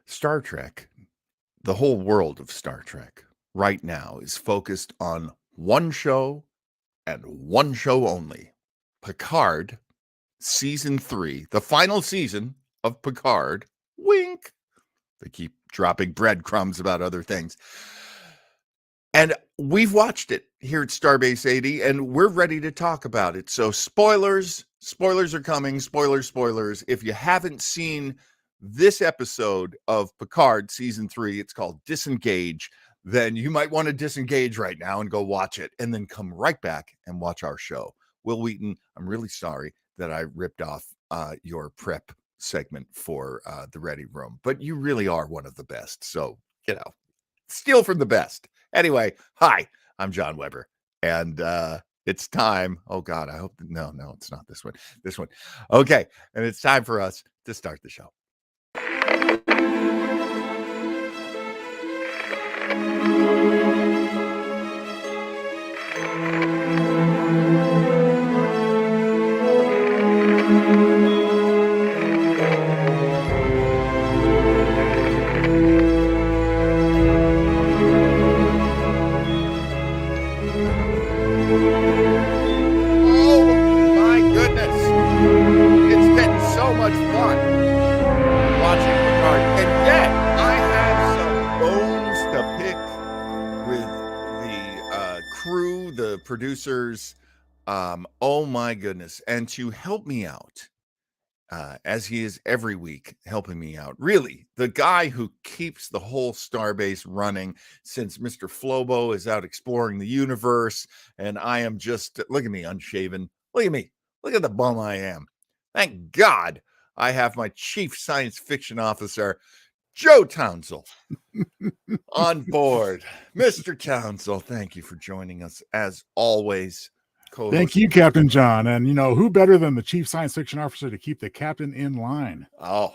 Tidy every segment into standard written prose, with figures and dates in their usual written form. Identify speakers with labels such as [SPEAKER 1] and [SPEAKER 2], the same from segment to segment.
[SPEAKER 1] Star Trek, the whole world of Star Trek right now is focused on one show and one show only. Picard, season 3, the final season of Picard. Wink. They keep dropping breadcrumbs about other things. And we've watched it here at Starbase 80, and we're ready to talk about it. So spoilers are coming. Spoilers. If you haven't seen this episode of Picard season 3, it's called Disengage, then you might want to disengage right now and go watch it, and then come right back and watch our show. Will Wheaton, I'm really sorry that I ripped off your prep segment for the Ready Room, but you really are one of the best. So, steal from the best. Anyway, hi, I'm John Weber, and it's time. Oh God, I hope no, it's not this one. This one. Okay, and it's time for us to start the show. Producers, oh my goodness, and to help me out, as he is every week helping me out, really, the guy who keeps the whole Starbase running since Mr. Flobo is out exploring the universe, and I am just, look at me, unshaven, look at me, look at the bum I am. Thank God I have my chief science fiction officer, Joe Townsel, on board. Mr. Townsel, thank you for joining us as always.
[SPEAKER 2] Thank you, Captain John. And who better than the chief science fiction officer to keep the captain in line?
[SPEAKER 1] Oh,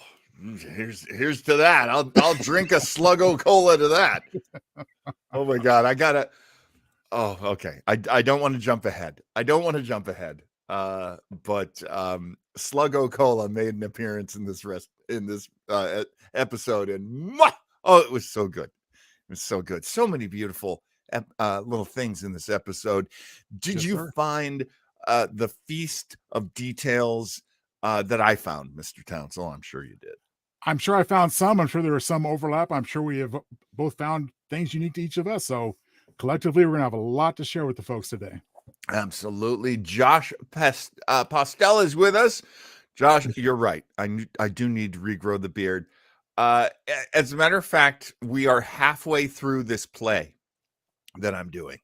[SPEAKER 1] here's to that. I'll drink a sluggo cola to that. Oh my God, I gotta. Oh, okay. I don't want to jump ahead. But Sluggo Cola made an appearance in this episode, and it was so good. It was so good. So many beautiful little things in this episode. Did you find the feast of details that I found, Mr. Townsel? I'm sure you did.
[SPEAKER 2] I'm sure I found some. I'm sure there was some overlap. I'm sure we have both found things unique to each of us. So collectively, we're going to have a lot to share with the folks today.
[SPEAKER 1] Absolutely. Josh Postel is with us. Josh, you're right. I do need to regrow the beard. As a matter of fact, we are halfway through this play that I'm doing.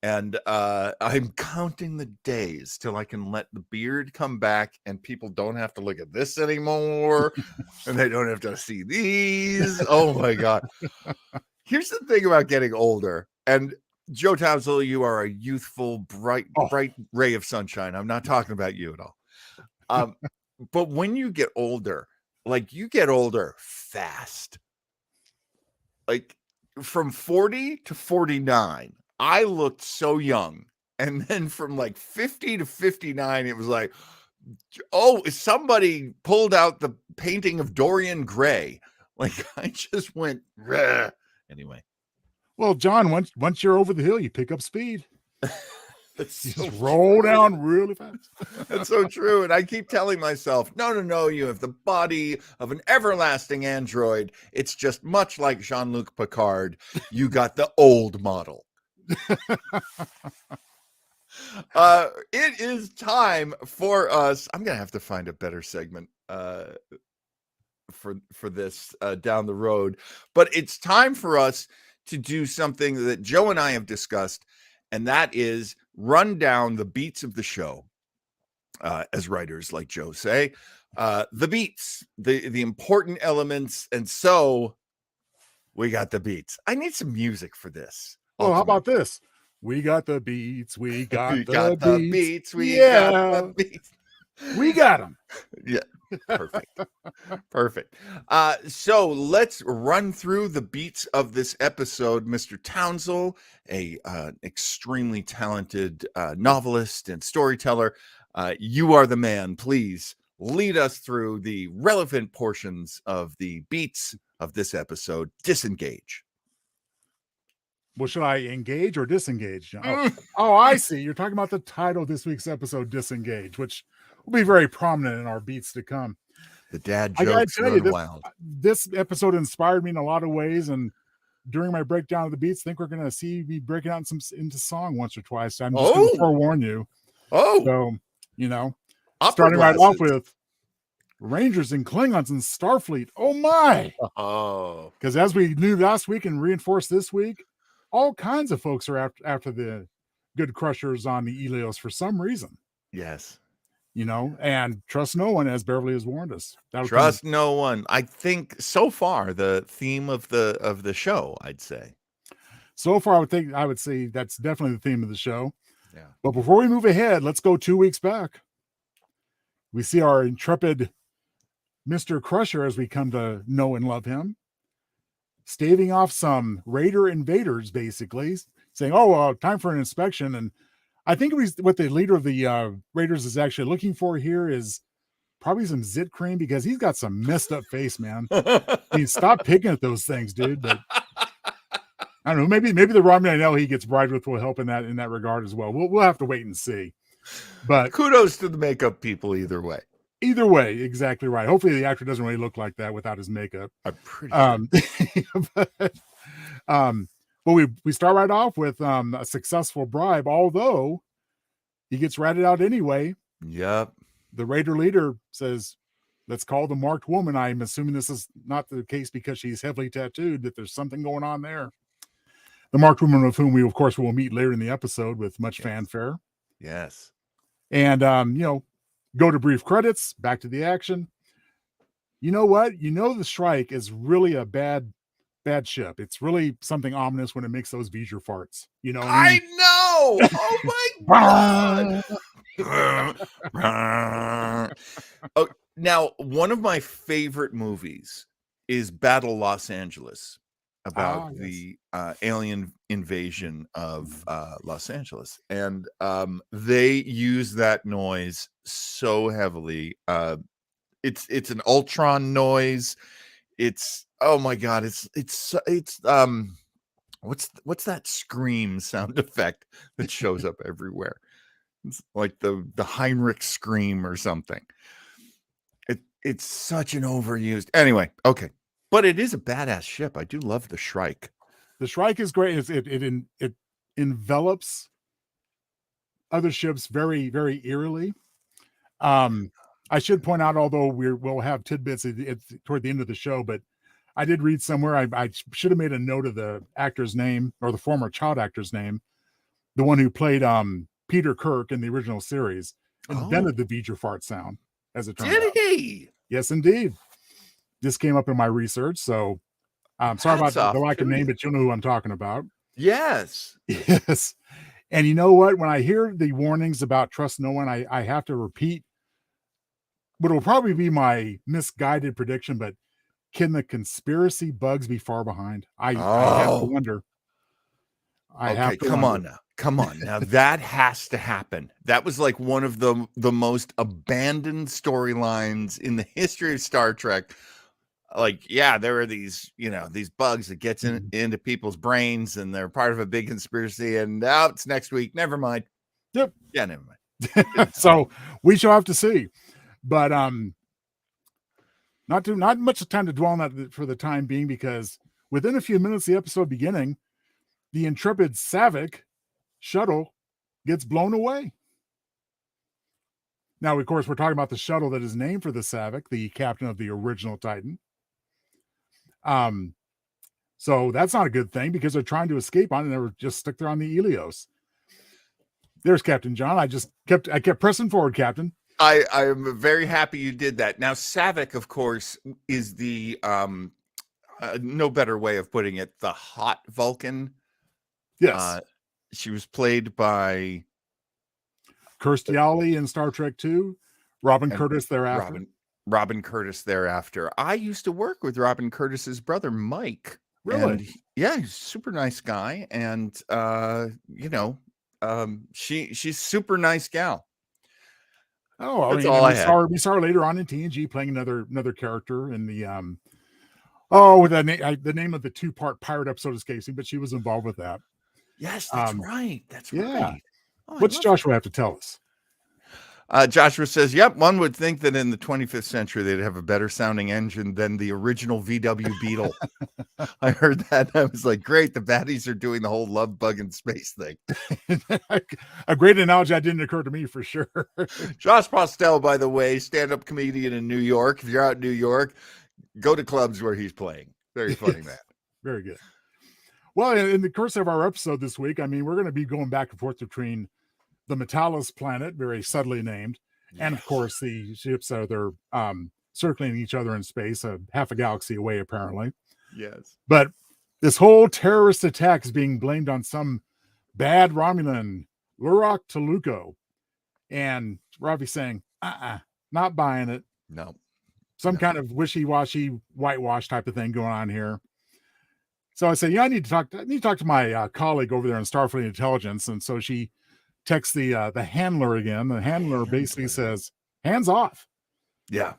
[SPEAKER 1] And I'm counting the days till I can let the beard come back and people don't have to look at this anymore. And they don't have to see these. Oh, my God. Here's the thing about getting older. And Joe Townsel, you are a youthful, bright ray of sunshine. I'm not talking about you at all. But when you get older, you get older fast. Like from 40 to 49, I looked so young. And then from 50 to 59, it was like, oh, somebody pulled out the painting of Dorian Gray. I just went, bleh. Anyway.
[SPEAKER 2] Well, John, once you're over the hill, you pick up speed. You just roll down really fast.
[SPEAKER 1] That's so true. And I keep telling myself, no, you have the body of an everlasting android. It's just much like Jean-Luc Picard. You got the old model. It is time for us. I'm going to have to find a better segment for this down the road. But it's time for us to do something that Joe and I have discussed, and that is run down the beats of the show, as writers like Joe say, the beats, the important elements. And so we got the beats. I need some music for this.
[SPEAKER 2] Well, how about this? We got the beats. We got the beats.
[SPEAKER 1] We got the beats.
[SPEAKER 2] We got them.
[SPEAKER 1] Yeah. Perfect. So let's run through the beats of this episode. Mr. Townsel, a extremely talented novelist and storyteller, you are the man. Please lead us through the relevant portions of the beats of this episode, Disengage.
[SPEAKER 2] Well, should I engage or disengage? Oh, I see. You're talking about the title of this week's episode, Disengage, which will be very prominent in our beats to come.
[SPEAKER 1] The dad
[SPEAKER 2] I gotta
[SPEAKER 1] jokes
[SPEAKER 2] tell you,
[SPEAKER 1] run wild.
[SPEAKER 2] this episode inspired me in a lot of ways, and during my breakdown of the beats, I think we're gonna see me breaking out into song once or twice. I'm just gonna forewarn you. So, starting right off with Rangers and Klingons and Starfleet. Oh my! Because as we knew last week and reinforced this week, all kinds of folks are after the good crushers on the Ilios for some reason.
[SPEAKER 1] Yes.
[SPEAKER 2] And trust no one, as Beverly has warned us.
[SPEAKER 1] Trust no one. I think so far the theme of the show, I'd say.
[SPEAKER 2] So far, I would say that's definitely the theme of the show.
[SPEAKER 1] Yeah.
[SPEAKER 2] But before we move ahead, let's go 2 weeks back. We see our intrepid Mr. Crusher, as we come to know and love him, staving off some Raider invaders, basically saying, time for an inspection. And I think what the leader of the Raiders is actually looking for here is probably some zit cream, because he's got some messed up face, man. Stop picking at those things, dude. But I don't know, maybe the ramen I know he gets bribed with will help in that regard as well. We'll have to wait and see. But
[SPEAKER 1] kudos to the makeup people either way.
[SPEAKER 2] Either way, exactly right. Hopefully the actor doesn't really look like that without his makeup.
[SPEAKER 1] I'm pretty sure.
[SPEAKER 2] But we start right off with a successful bribe, although he gets ratted out anyway.
[SPEAKER 1] Yep.
[SPEAKER 2] The Raider leader says, let's call the marked woman. I'm assuming this is not the case because she's heavily tattooed, that there's something going on there. The marked woman, of whom we, of course, will meet later in the episode with much fanfare.
[SPEAKER 1] Yes.
[SPEAKER 2] And, go to brief credits, back to the action. You know what? The Shrike is really a bad ship. It's really something ominous when it makes those V'ger farts.
[SPEAKER 1] I know. Oh my God. Now, one of my favorite movies is Battle Los Angeles, about the alien invasion of Los Angeles. And they use that noise so heavily. It's an Ultron noise. It's, oh my God, it's what's that scream sound effect that shows up everywhere? It's like the Heinrich scream or something. It's such an overused. Anyway, okay. But it is a badass ship. I do love the Shrike.
[SPEAKER 2] The Shrike is great. It envelops other ships very, very eerily. I should point out, although we'll have tidbits toward the end of the show, but I did read somewhere, I should have made a note of the actor's name, or the former child actor's name, the one who played Peter Kirk in the original series, invented the V'ger fart sound, as it turned out.
[SPEAKER 1] Did he?
[SPEAKER 2] Yes, indeed. This came up in my research, so I'm sorry about the lack of name, but you'll know who I'm talking about.
[SPEAKER 1] Yes.
[SPEAKER 2] Yes. And you know what? When I hear the warnings about trust no one, I have to repeat what will probably be my misguided prediction, but can the conspiracy bugs be far behind? I have to wonder.
[SPEAKER 1] Come on now. That has to happen. That was like one of the most abandoned storylines in the history of Star Trek. Like, yeah, there are these bugs that gets into people's brains, and they're part of a big conspiracy, and now it's next week. Never mind.
[SPEAKER 2] Yep.
[SPEAKER 1] Yeah, never mind.
[SPEAKER 2] So we shall have to see. But not much time to dwell on that for the time being, because within a few minutes of the episode beginning, the intrepid Savick shuttle gets blown away. Now, of course, we're talking about the shuttle that is named for the Savick, the captain of the original Titan. So that's not a good thing, because they're trying to escape on it, and they were just stuck there on the Ilios. There's Captain John. I kept pressing forward, Captain.
[SPEAKER 1] I am very happy you did that. Now, Savick, of course, is the no better way of putting it, the hot Vulcan.
[SPEAKER 2] Yes.
[SPEAKER 1] She was played by
[SPEAKER 2] Kirstie Alley in Star Trek II, Robin Curtis thereafter.
[SPEAKER 1] Robin Curtis thereafter. I used to work with Robin Curtis's brother, Mike.
[SPEAKER 2] Really?
[SPEAKER 1] And yeah, he's a super nice guy. And, she's super nice gal.
[SPEAKER 2] Oh, I
[SPEAKER 1] That's
[SPEAKER 2] mean,
[SPEAKER 1] all
[SPEAKER 2] and
[SPEAKER 1] I had.
[SPEAKER 2] we saw her later on in TNG playing another character in the oh, the name of the 2-part pirate episode escapes me, but she was involved with that.
[SPEAKER 1] Yes, that's right. That's
[SPEAKER 2] Yeah.
[SPEAKER 1] right. Oh, I
[SPEAKER 2] What's
[SPEAKER 1] love
[SPEAKER 2] Joshua have to tell us?
[SPEAKER 1] Joshua says, yep, one would think that in the 25th century they'd have a better sounding engine than the original VW Beetle. I heard that. I was like, great. The baddies are doing the whole love bug in space thing.
[SPEAKER 2] A great analogy that didn't occur to me for sure.
[SPEAKER 1] Josh Postel, by the way, stand-up comedian in New York. If you're out in New York, go to clubs where he's playing. Very funny, man.
[SPEAKER 2] Very good. Well, in the course of our episode this week, I mean, we're going to be going back and forth between the Metalis planet, very subtly named, and of course the ships that are circling each other in space, half a galaxy away, apparently.
[SPEAKER 1] Yes.
[SPEAKER 2] But this whole terrorist attack is being blamed on some bad Romulan, Lurok Toluco. And Ravi's saying, not buying it.
[SPEAKER 1] No.
[SPEAKER 2] Some kind of wishy-washy whitewash type of thing going on here. So I said, I need to talk to my colleague over there in Starfleet Intelligence. And so she texts the handler again. The handler basically says, hands off.
[SPEAKER 1] Yeah.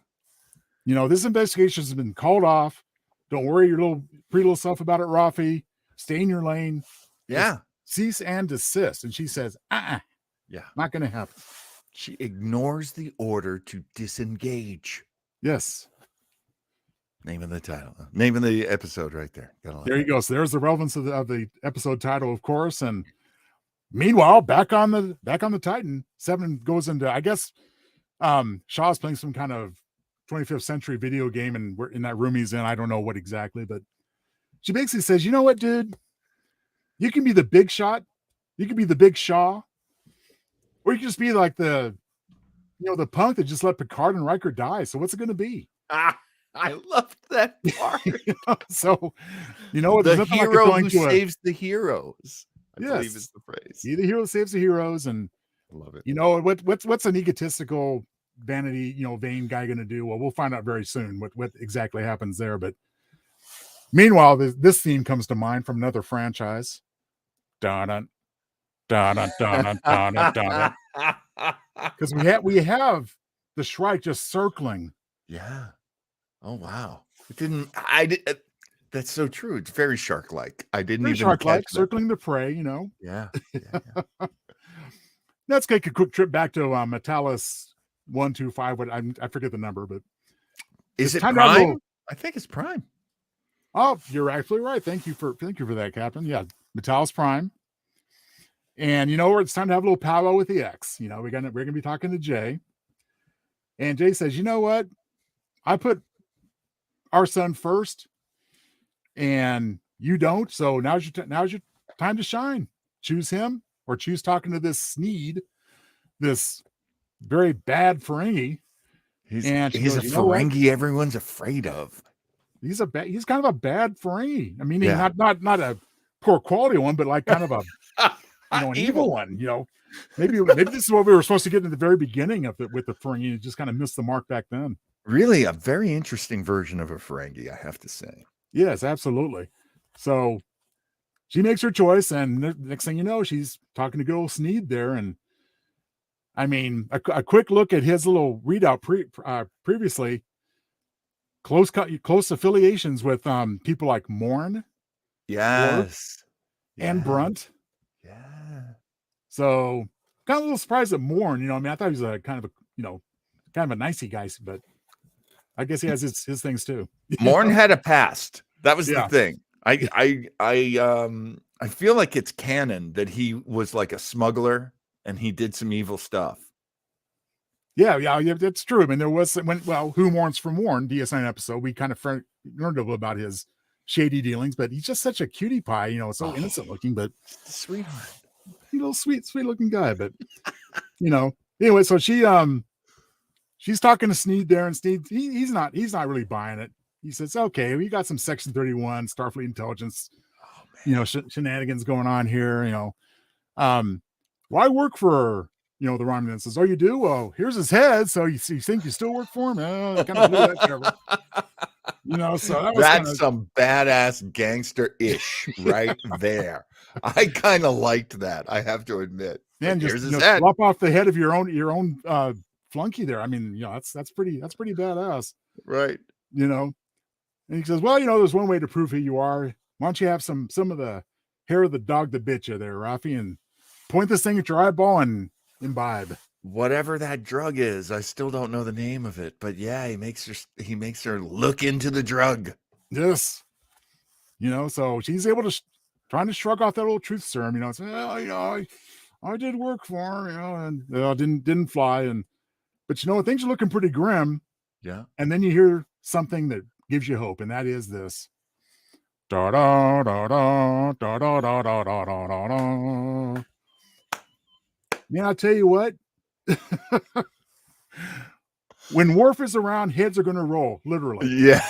[SPEAKER 2] This investigation has been called off. Don't worry your pretty little self about it, Rafi. Stay in your lane.
[SPEAKER 1] Yeah.
[SPEAKER 2] Just cease and desist. And she says, yeah, not going to happen.
[SPEAKER 1] She ignores the order to disengage.
[SPEAKER 2] Yes.
[SPEAKER 1] Name of the title. Name of the episode right there.
[SPEAKER 2] There you go. So there's the relevance of the episode title, of course. And meanwhile, back on the Titan, Seven goes into, I guess, Shaw's playing some kind of 25th century video game, and we're in that room he's in. I don't know what exactly, but she basically says, you know what, dude? You can be the big shot. You can be the big Shaw. Or you can just be like the punk that just let Picard and Riker die. So what's it going to be?
[SPEAKER 1] I loved that part.
[SPEAKER 2] So,
[SPEAKER 1] the hero who saves the heroes. I believe is the phrase.
[SPEAKER 2] Be the hero that saves the heroes. And
[SPEAKER 1] I love it.
[SPEAKER 2] What's an egotistical vanity, vain guy going to do? Well, we'll find out very soon what exactly happens there. But meanwhile, this theme comes to mind from another franchise. Dun dun dun dun dun dun dun. Because we have the Shrike just circling.
[SPEAKER 1] Yeah. Oh wow! That's so true. It's very shark-like. I didn't even
[SPEAKER 2] shark-like, circling the prey.
[SPEAKER 1] Yeah.
[SPEAKER 2] Let's take a quick trip back to Metalis 125. I forget the number, but
[SPEAKER 1] is it Prime? I think it's Prime.
[SPEAKER 2] Oh, you're actually right. Thank you for that, Captain. Yeah, Metalis Prime. And it's time to have a little powwow with the X. We're gonna be talking to Jay, and Jay says, you know what? I put our son first, and you don't. So now's your time to shine. Choose him or choose talking to this Sneed, this very bad Ferengi.
[SPEAKER 1] He's a Ferengi everyone's afraid of.
[SPEAKER 2] He's kind of a bad Ferengi. I mean, not a poor quality one, but like kind of a an evil one. Maybe this is what we were supposed to get in the very beginning of with the Ferengi, and just kind of missed the mark back then.
[SPEAKER 1] Really, a very interesting version of a Ferengi, I have to say.
[SPEAKER 2] Yes, absolutely. So she makes her choice, and next thing you know, she's talking to good old Sneed there. And I mean, a quick look at his little readout previously. Close affiliations with people like Morn,
[SPEAKER 1] yes,
[SPEAKER 2] and Brunt.
[SPEAKER 1] Yeah.
[SPEAKER 2] So kind of a little surprised at Morn. I thought he was a kind of a nicey guy, but I guess he has his things too.
[SPEAKER 1] Morn had a past. That was the thing. I feel like it's canon that he was like a smuggler and he did some evil stuff.
[SPEAKER 2] Yeah, that's true. I mean, there was Who Mourns for Morn, DS9 episode, we kind of learned a little about his shady dealings, but he's just such a cutie pie, so innocent looking, but
[SPEAKER 1] sweetheart,
[SPEAKER 2] sweet looking guy. But anyway, so she's talking to Sneed there, and Sneed he's not really buying it. He says, "Okay, we got some Section 31 Starfleet intelligence, shenanigans going on here. Why work for the Romulan?" Says, "Oh, you do? Well, here's his head. So you think you still work for him?" Kind of blew that cover. So
[SPEAKER 1] that's some badass gangster-ish right there. I kind of liked that. I have to admit.
[SPEAKER 2] And just lop off the head of your own flunky there. I mean, that's pretty badass,
[SPEAKER 1] Right.
[SPEAKER 2] And he says, well, there's one way to prove who you are. Why don't you have some of the hair of the dog that bit you there, Rafi, and point this thing at your eyeball and imbibe.
[SPEAKER 1] Whatever that drug is, I still don't know the name of it, but yeah, he makes her look into the drug.
[SPEAKER 2] Yes. So she's able to trying to shrug off that old truth serum, and say, well, I did work for him, and didn't fly. But things are looking pretty grim.
[SPEAKER 1] Yeah.
[SPEAKER 2] And then you hear something that gives you hope, and that is this. Da da da da da da da da da da da. Man, I'll tell you what. When Worf is around, heads are going to roll, literally.
[SPEAKER 1] Yeah.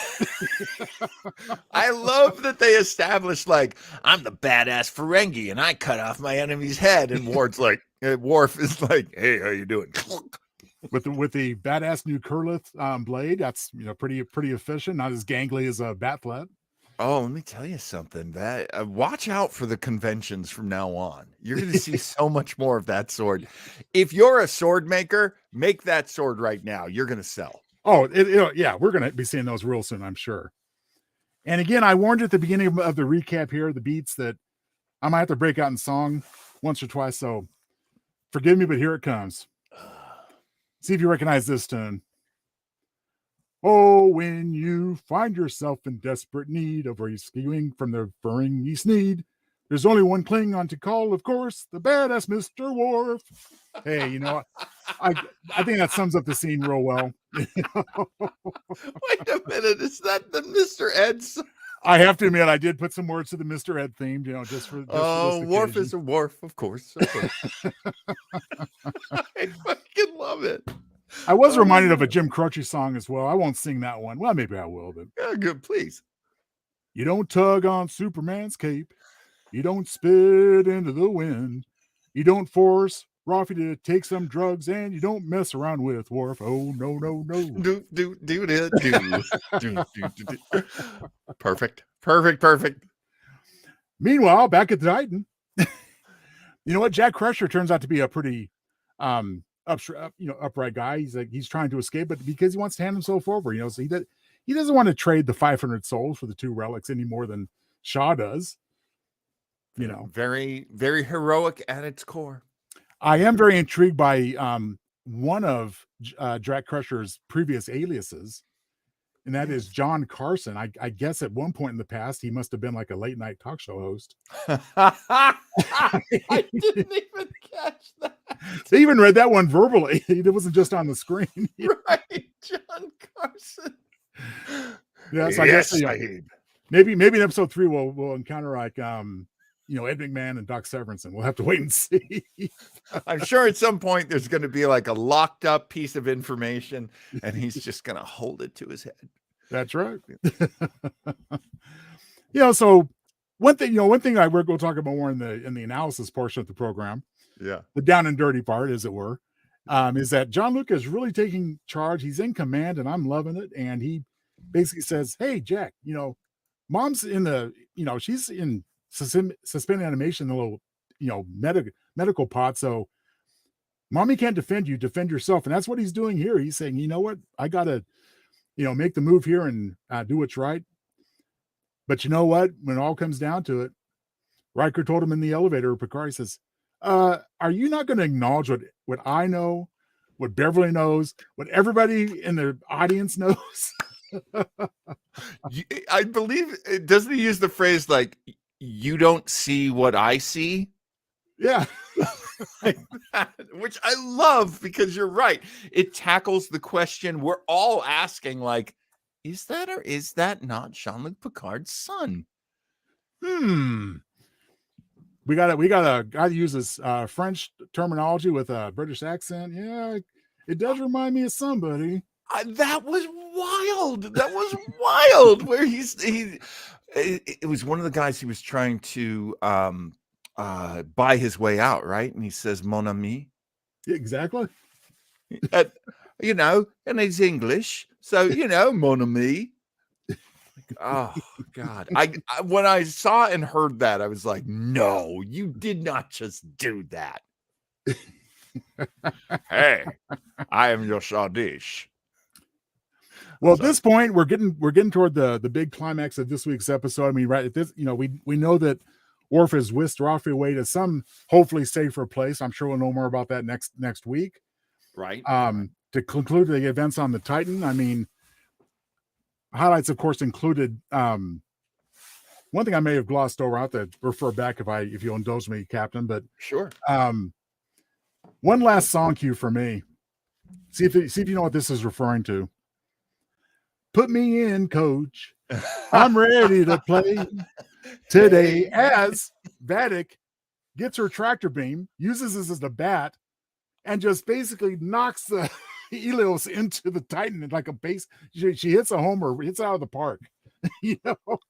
[SPEAKER 1] I love that they established, like, I'm the badass Ferengi and I cut off my enemy's head. And Worf is like, hey, how you doing?
[SPEAKER 2] With the badass new Kurlith blade, that's pretty efficient, not as gangly as a Batflet.
[SPEAKER 1] Oh, let me tell you something. That watch out for the conventions from now on. You're going to see so much more of that sword. If you're a sword maker, make that sword right now. You're going to sell.
[SPEAKER 2] Oh, yeah, we're going to be seeing those real soon, I'm sure. And again, I warned you at the beginning of the recap here, the beats, that I might have to break out in song once or twice. So forgive me, but here it comes. See if you recognize this tune. Oh, when you find yourself in desperate need of rescuing from the Ferengi Sneed, there's only one Klingon to call, of course, the badass Mr. Worf. Hey, I think that sums up the scene real well.
[SPEAKER 1] Wait a minute, is that the Mr. Ed's?
[SPEAKER 2] I have to admit, I did put some words to the Mr. Ed theme, just for this
[SPEAKER 1] Worf
[SPEAKER 2] occasion.
[SPEAKER 1] is a Worf, of course. I fucking love it.
[SPEAKER 2] I was reminded of a Jim Croce song as well. I won't sing that one. Well, maybe I will, but
[SPEAKER 1] yeah, good, please.
[SPEAKER 2] You don't tug on Superman's cape. You don't spit into the wind. You don't force Rafi to take some drugs, and you don't mess around with Worf. Oh, no, no, no.
[SPEAKER 1] Do. Perfect.
[SPEAKER 2] Meanwhile, back at the Titan, you know what? Jack Crusher turns out to be a pretty upright guy. He's trying to escape, but because he wants to hand himself over, so he doesn't want to trade the 500 souls for the 2 relics any more than Shaw does.
[SPEAKER 1] Very, very heroic at its core.
[SPEAKER 2] I am very intrigued by one of Jack Crusher's previous aliases, and that is John Carson. I guess at one point in the past, he must have been like a late night talk show host.
[SPEAKER 1] I didn't even catch that.
[SPEAKER 2] They even read that one verbally. It wasn't just on the screen.
[SPEAKER 1] Right, John Carson.
[SPEAKER 2] Yeah, so I guess maybe in episode 3 we'll encounter like Ed McMahon and Doc Severinsen. We'll have to wait and see.
[SPEAKER 1] I'm sure at some point there's going to be like a locked up piece of information, and he's just going to hold it to his head.
[SPEAKER 2] That's right. So one thing we'll talk about more in the analysis portion of the program.
[SPEAKER 1] Yeah, the
[SPEAKER 2] down and dirty part, as it were, is that John Luke is really taking charge. He's in command, and I'm loving it. And he basically says, "Hey, Jack, Mom's in the, she's in suspended animation, the little, medical pod. So Mommy can't defend you, defend yourself." And that's what he's doing here. He's saying, you know what? I got to, make the move here and do what's right. But you know what? When it all comes down to it, Riker told him in the elevator, Picard says, are you not going to acknowledge what I know, what Beverly knows, what everybody in the audience knows?
[SPEAKER 1] I believe, doesn't he use the phrase like, you don't see what I see?
[SPEAKER 2] Yeah.
[SPEAKER 1] Like that, which I love, because you're right. It tackles the question we're all asking, like, is that or is that not Jean-Luc Picard's son?
[SPEAKER 2] We got a guy that uses French terminology with a British accent. Yeah, it does remind me of somebody.
[SPEAKER 1] That was wild. Where it was one of the guys he was trying to buy his way out, right? And he says, "Mon ami."
[SPEAKER 2] Exactly.
[SPEAKER 1] And it's English, so mon ami. Oh God! I when I saw and heard that, I was like, "No, you did not just do that." Hey, I am your Shardish.
[SPEAKER 2] Well, at this point, we're getting toward the big climax of this week's episode. I mean, right at this, we know that Worf is whisked off away to some hopefully safer place. I'm sure we'll know more about that next week.
[SPEAKER 1] Right.
[SPEAKER 2] To conclude the events on the Titan, I mean, highlights, of course, included one thing I may have glossed over. I have to refer back if you'll indulge me, Captain. But
[SPEAKER 1] Sure.
[SPEAKER 2] One last song cue for me. See if you know what this is referring to. Put me in, coach. I'm ready to play today. As Vatic gets her tractor beam, uses this as a bat, and just basically knocks the Helios into the Titan like a base. She hits a homer, hits out of the park.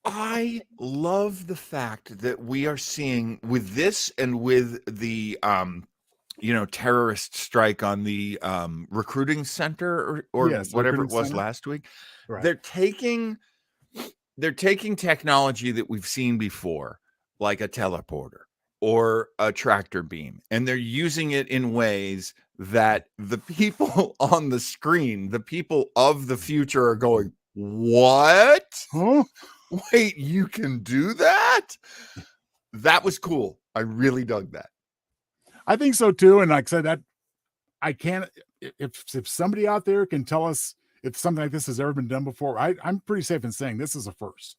[SPEAKER 1] I love the fact that we are seeing with this and with the terrorist strike on the recruiting center or
[SPEAKER 2] Yes,
[SPEAKER 1] whatever it was
[SPEAKER 2] center.
[SPEAKER 1] last week.
[SPEAKER 2] Right.
[SPEAKER 1] They're taking technology that we've seen before, like a teleporter or a tractor beam, and they're using it in ways that the people on the screen, the people of the future, are going, what?
[SPEAKER 2] Huh?
[SPEAKER 1] Wait, you can do that? That was cool. I really dug that.
[SPEAKER 2] I think so too. And like I said, that I can't, if somebody out there can tell us if something like this has ever been done before, I'm pretty safe in saying this is a first.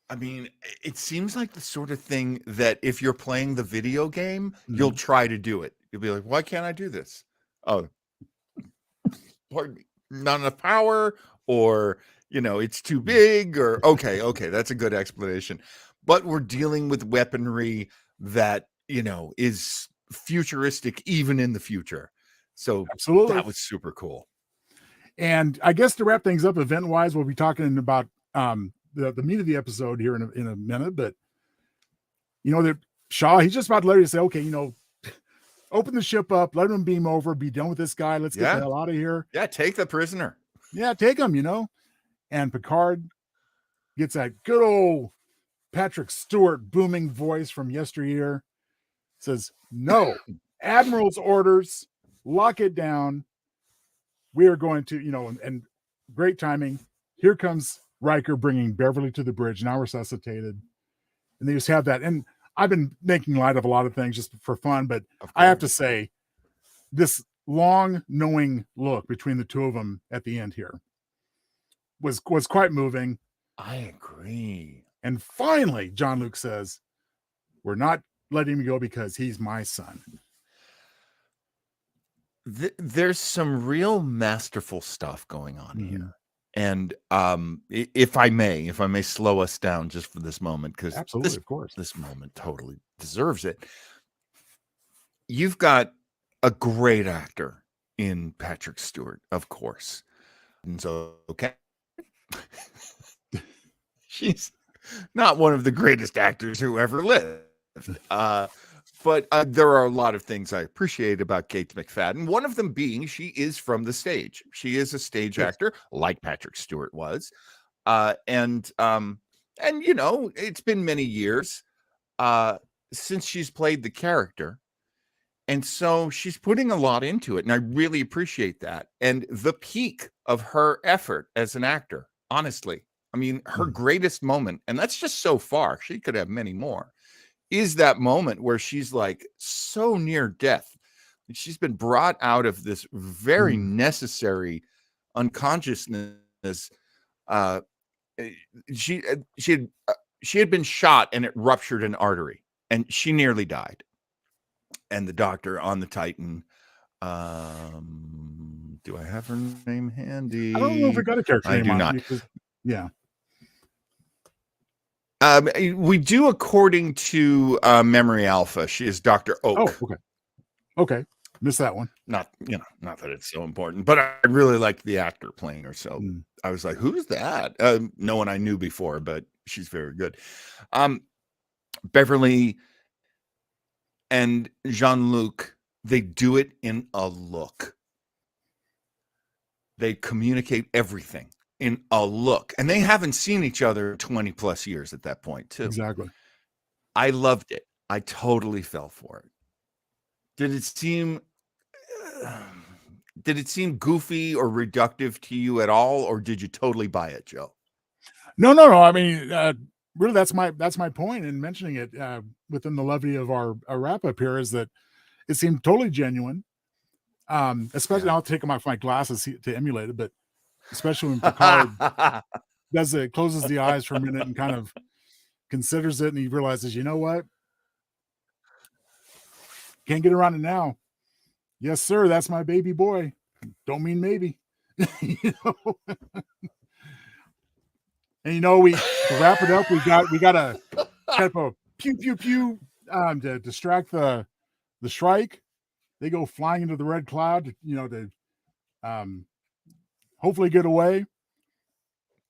[SPEAKER 1] I mean, it seems like the sort of thing that if you're playing the video game, you'll try to do it. You'll be like, why can't I do this? Oh, pardon me, not enough power, or, it's too big, or okay, that's a good explanation. But we're dealing with weaponry that, is futuristic even in the future. So
[SPEAKER 2] absolutely,
[SPEAKER 1] that was super cool.
[SPEAKER 2] And I guess to wrap things up event-wise, we'll be talking about the meat of the episode here in a minute. But that Shaw, he's just about to let you say, okay, open the ship up, let him beam over, be done with this guy. Let's get the hell out of here.
[SPEAKER 1] Yeah, take the prisoner.
[SPEAKER 2] Yeah, take him, And Picard gets that good old Patrick Stewart booming voice from yesteryear. Says, no, Admiral's orders, lock it down. We are going to, and great timing. Here comes Riker bringing Beverly to the bridge, now resuscitated. And they just have that. And I've been making light of a lot of things just for fun, but I have to say, this long, knowing look between the two of them at the end here was quite moving.
[SPEAKER 1] I agree.
[SPEAKER 2] And finally, John Luke says, we're not letting him go because he's my son.
[SPEAKER 1] There's some real masterful stuff going on here. And if I may slow us down just for this moment, because
[SPEAKER 2] absolutely, of course,
[SPEAKER 1] this moment totally deserves it. You've got a great actor in Patrick Stewart, of course. And so, okay. She's not one of the greatest actors who ever lived. But there are a lot of things I appreciate about Kate McFadden. One of them being she is from the stage. She is a stage actor, like Patrick Stewart was. And it's been many years since she's played the character. And so she's putting a lot into it. And I really appreciate that. And the peak of her effort as an actor, honestly, I mean, her greatest moment, and that's just so far, she could have many more, is that moment where she's like so near death. She's been brought out of this very necessary unconsciousness. She had been shot and it ruptured an artery and she nearly died. And the doctor on the Titan, do I have her name handy?
[SPEAKER 2] I don't know if I got a character name.
[SPEAKER 1] I do not.
[SPEAKER 2] Yeah.
[SPEAKER 1] We do according to Memory Alpha. She is Dr. Oak.
[SPEAKER 2] Oh, okay. Missed that one.
[SPEAKER 1] Not that it's so important, but I really liked the actor playing her. So I was like, who's that? No one I knew before, but she's very good. Beverly and Jean-Luc, they do it in a look. They communicate everything in a look, and they haven't seen each other 20 plus years at that point too.
[SPEAKER 2] Exactly.
[SPEAKER 1] I loved it. I totally fell for it. Did it seem did it seem goofy or reductive to you at all, or did you totally buy it, Joe?
[SPEAKER 2] No. I mean, really, that's my point in mentioning it within the levity of our wrap up here, is that it seemed totally genuine. Especially, I'll take them off my glasses to emulate it, but especially when Picard closes the eyes for a minute and kind of considers it, and he realizes, you know what? Can't get around it now. Yes, sir. That's my baby boy. Don't mean maybe. You know? And to wrap it up, we got a type of pew pew pew to distract the Shrike. They go flying into the red cloud, to hopefully get away.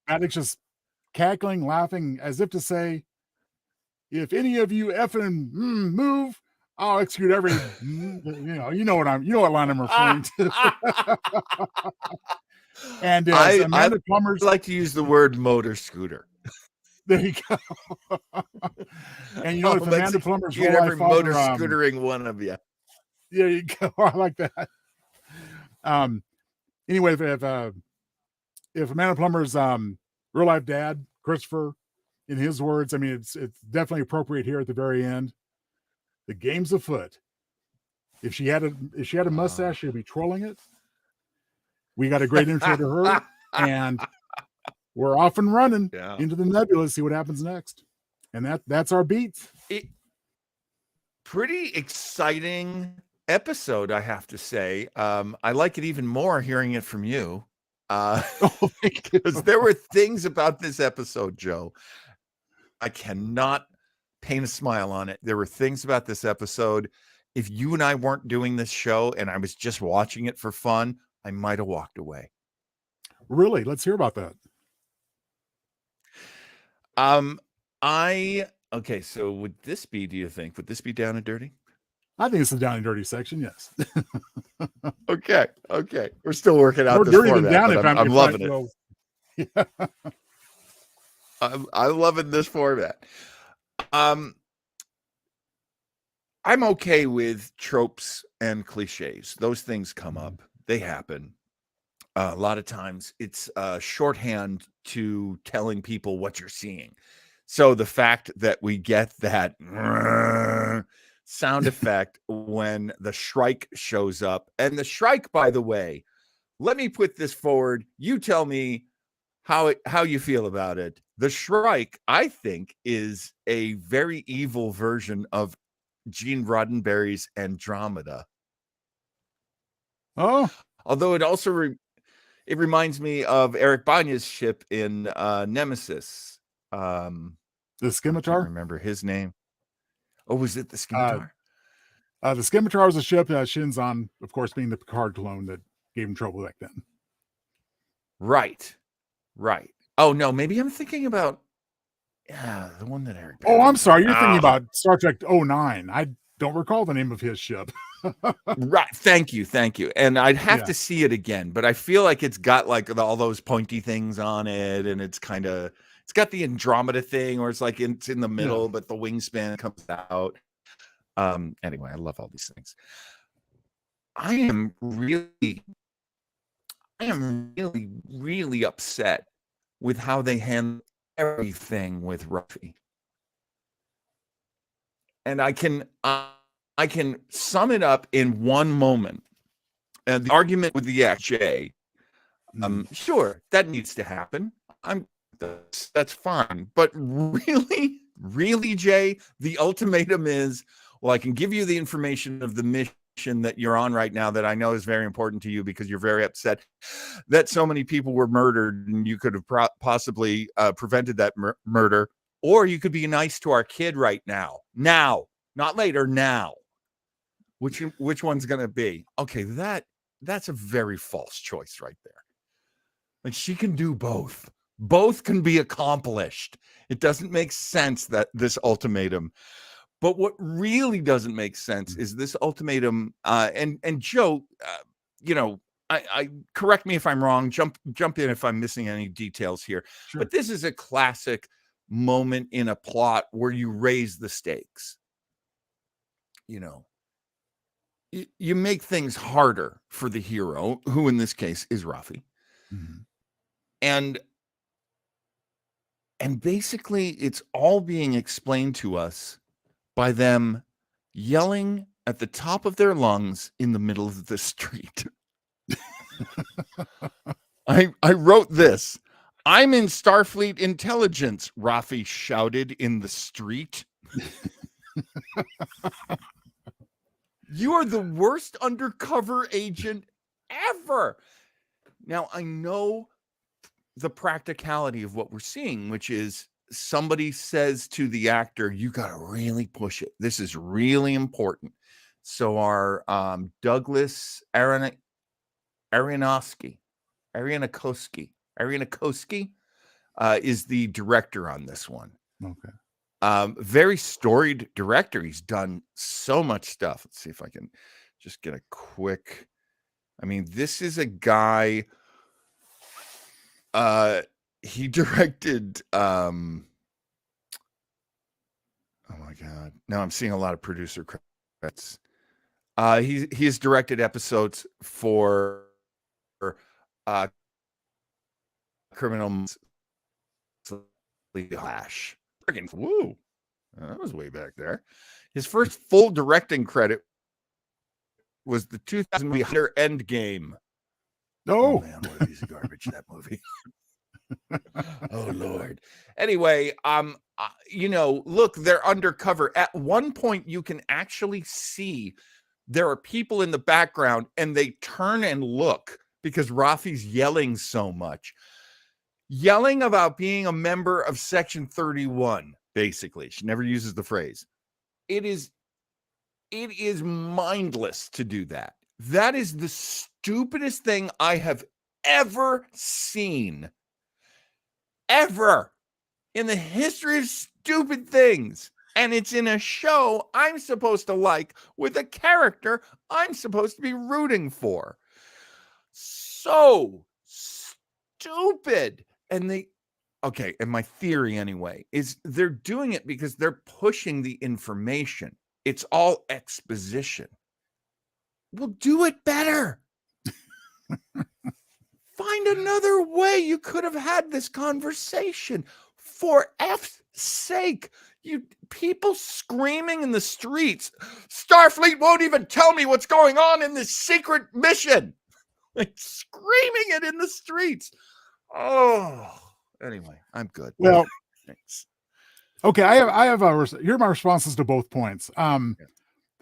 [SPEAKER 2] Maddox just cackling, laughing, as if to say, "If any of you effing move, I'll execute every." You know what line I'm referring to. And as Amanda Plummer's,
[SPEAKER 1] like to use the word motor scooter.
[SPEAKER 2] There you go. And if Amanda Plummer's
[SPEAKER 1] get every motor scootering one of you.
[SPEAKER 2] There you go. I like that. Anyway, if Amanda Plummer's real life dad, Christopher, in his words, I mean, it's definitely appropriate here at the very end. The game's afoot. If she had a mustache, she'd be trolling it. We got a great intro to her, and we're off and running into the nebula to see what happens next. And that's our beats.
[SPEAKER 1] Pretty exciting episode, I have to say. I like it even more hearing it from you. Because there were things about this episode, Joe, I cannot paint a smile on it. There were things about this episode. If you and I weren't doing this show and I was just watching it for fun, I might have walked away.
[SPEAKER 2] Really? Let's hear about that.
[SPEAKER 1] Okay, so would this be Down and Dirty?
[SPEAKER 2] I think it's the Down and Dirty section, yes.
[SPEAKER 1] Okay. We're still working out this format, but I'm loving it. Yeah. I'm loving this format. I'm okay with tropes and cliches. Those things come up. They happen. A lot of times it's shorthand to telling people what you're seeing. So the fact that we get that sound effect when the Shrike shows up, and the Shrike, by the way, let me put this forward. You tell me how you feel about it. The Shrike, I think, is a very evil version of Gene Roddenberry's Andromeda.
[SPEAKER 2] Oh,
[SPEAKER 1] although it also it reminds me of Eric Bana's ship in Nemesis.
[SPEAKER 2] The Scimitar?
[SPEAKER 1] I can't remember his name. Oh, was it the Scimitar?
[SPEAKER 2] The Scimitar was a ship that Shin's on, of course, being the Picard clone that gave him trouble back then.
[SPEAKER 1] Right. Oh, no, maybe I'm thinking about the one that Eric.
[SPEAKER 2] Oh, I'm sorry. You're thinking about Star Trek 09. I don't recall the name of his ship.
[SPEAKER 1] Right. Thank you. And I'd have to see it again, but I feel like it's got like all those pointy things on it, and it's got the Andromeda thing, or it's like it's in the middle, but the wingspan comes out. Anyway, I love all these things. I am really upset with how they handle everything with Ruffy. And I can sum it up in one moment. And the argument with the XJ, sure, that needs to happen. That's fine. But really, Jay, the ultimatum is, well, I can give you the information of the mission that you're on right now that I know is very important to you because you're very upset that so many people were murdered, and you could have possibly prevented that murder, or you could be nice to our kid right now, not later, now. Which one's going to be? Okay, that's a very false choice right there. Like, she can do both. Both can be accomplished. It doesn't make sense, that this ultimatum. But what really doesn't make sense is this ultimatum. And Joe, I correct me if I'm wrong. Jump in if I'm missing any details here. Sure. But this is a classic moment in a plot where you raise the stakes. you make things harder for the hero, who in this case is Rafi.
[SPEAKER 2] Mhm.
[SPEAKER 1] And basically it's all being explained to us by them yelling at the top of their lungs in the middle of the street. I wrote this. I'm in Starfleet intelligence, Rafi shouted in the street. You are the worst undercover agent ever. Now, I know the practicality of what we're seeing, which is somebody says to the actor, you got to really push it. This is really important. So our Douglas Arianowski is the director on this one.
[SPEAKER 2] Okay.
[SPEAKER 1] Very storied director. He's done so much stuff. Let's see if I can just get a quick. I mean, this is a guy. He directed. Oh my God! Now I'm seeing a lot of producer credits. He has directed episodes for Criminal Flash. Friggin' woo! That was way back there. His first full directing credit was the 2000 movie Hunter Endgame. Oh man, what a piece of garbage that movie. Oh Lord. Anyway, look, they're undercover. At one point, you can actually see there are people in the background, and they turn and look because Rafi's yelling so much. Yelling about being a member of Section 31, basically. She never uses the phrase. It is mindless to do that. That is the stupidest thing I have ever seen. Ever. In the history of stupid things. And it's in a show I'm supposed to like with a character I'm supposed to be rooting for. So stupid. And my theory anyway is they're doing it because they're pushing the information. It's all exposition. Well, do it better. Find another way you could have had this conversation. For F's sake, you people screaming in the streets. Starfleet won't even tell me what's going on in this secret mission. Like screaming it in the streets. Oh, anyway, I'm good.
[SPEAKER 2] Well,
[SPEAKER 1] thanks.
[SPEAKER 2] Okay, here are my responses to both points. The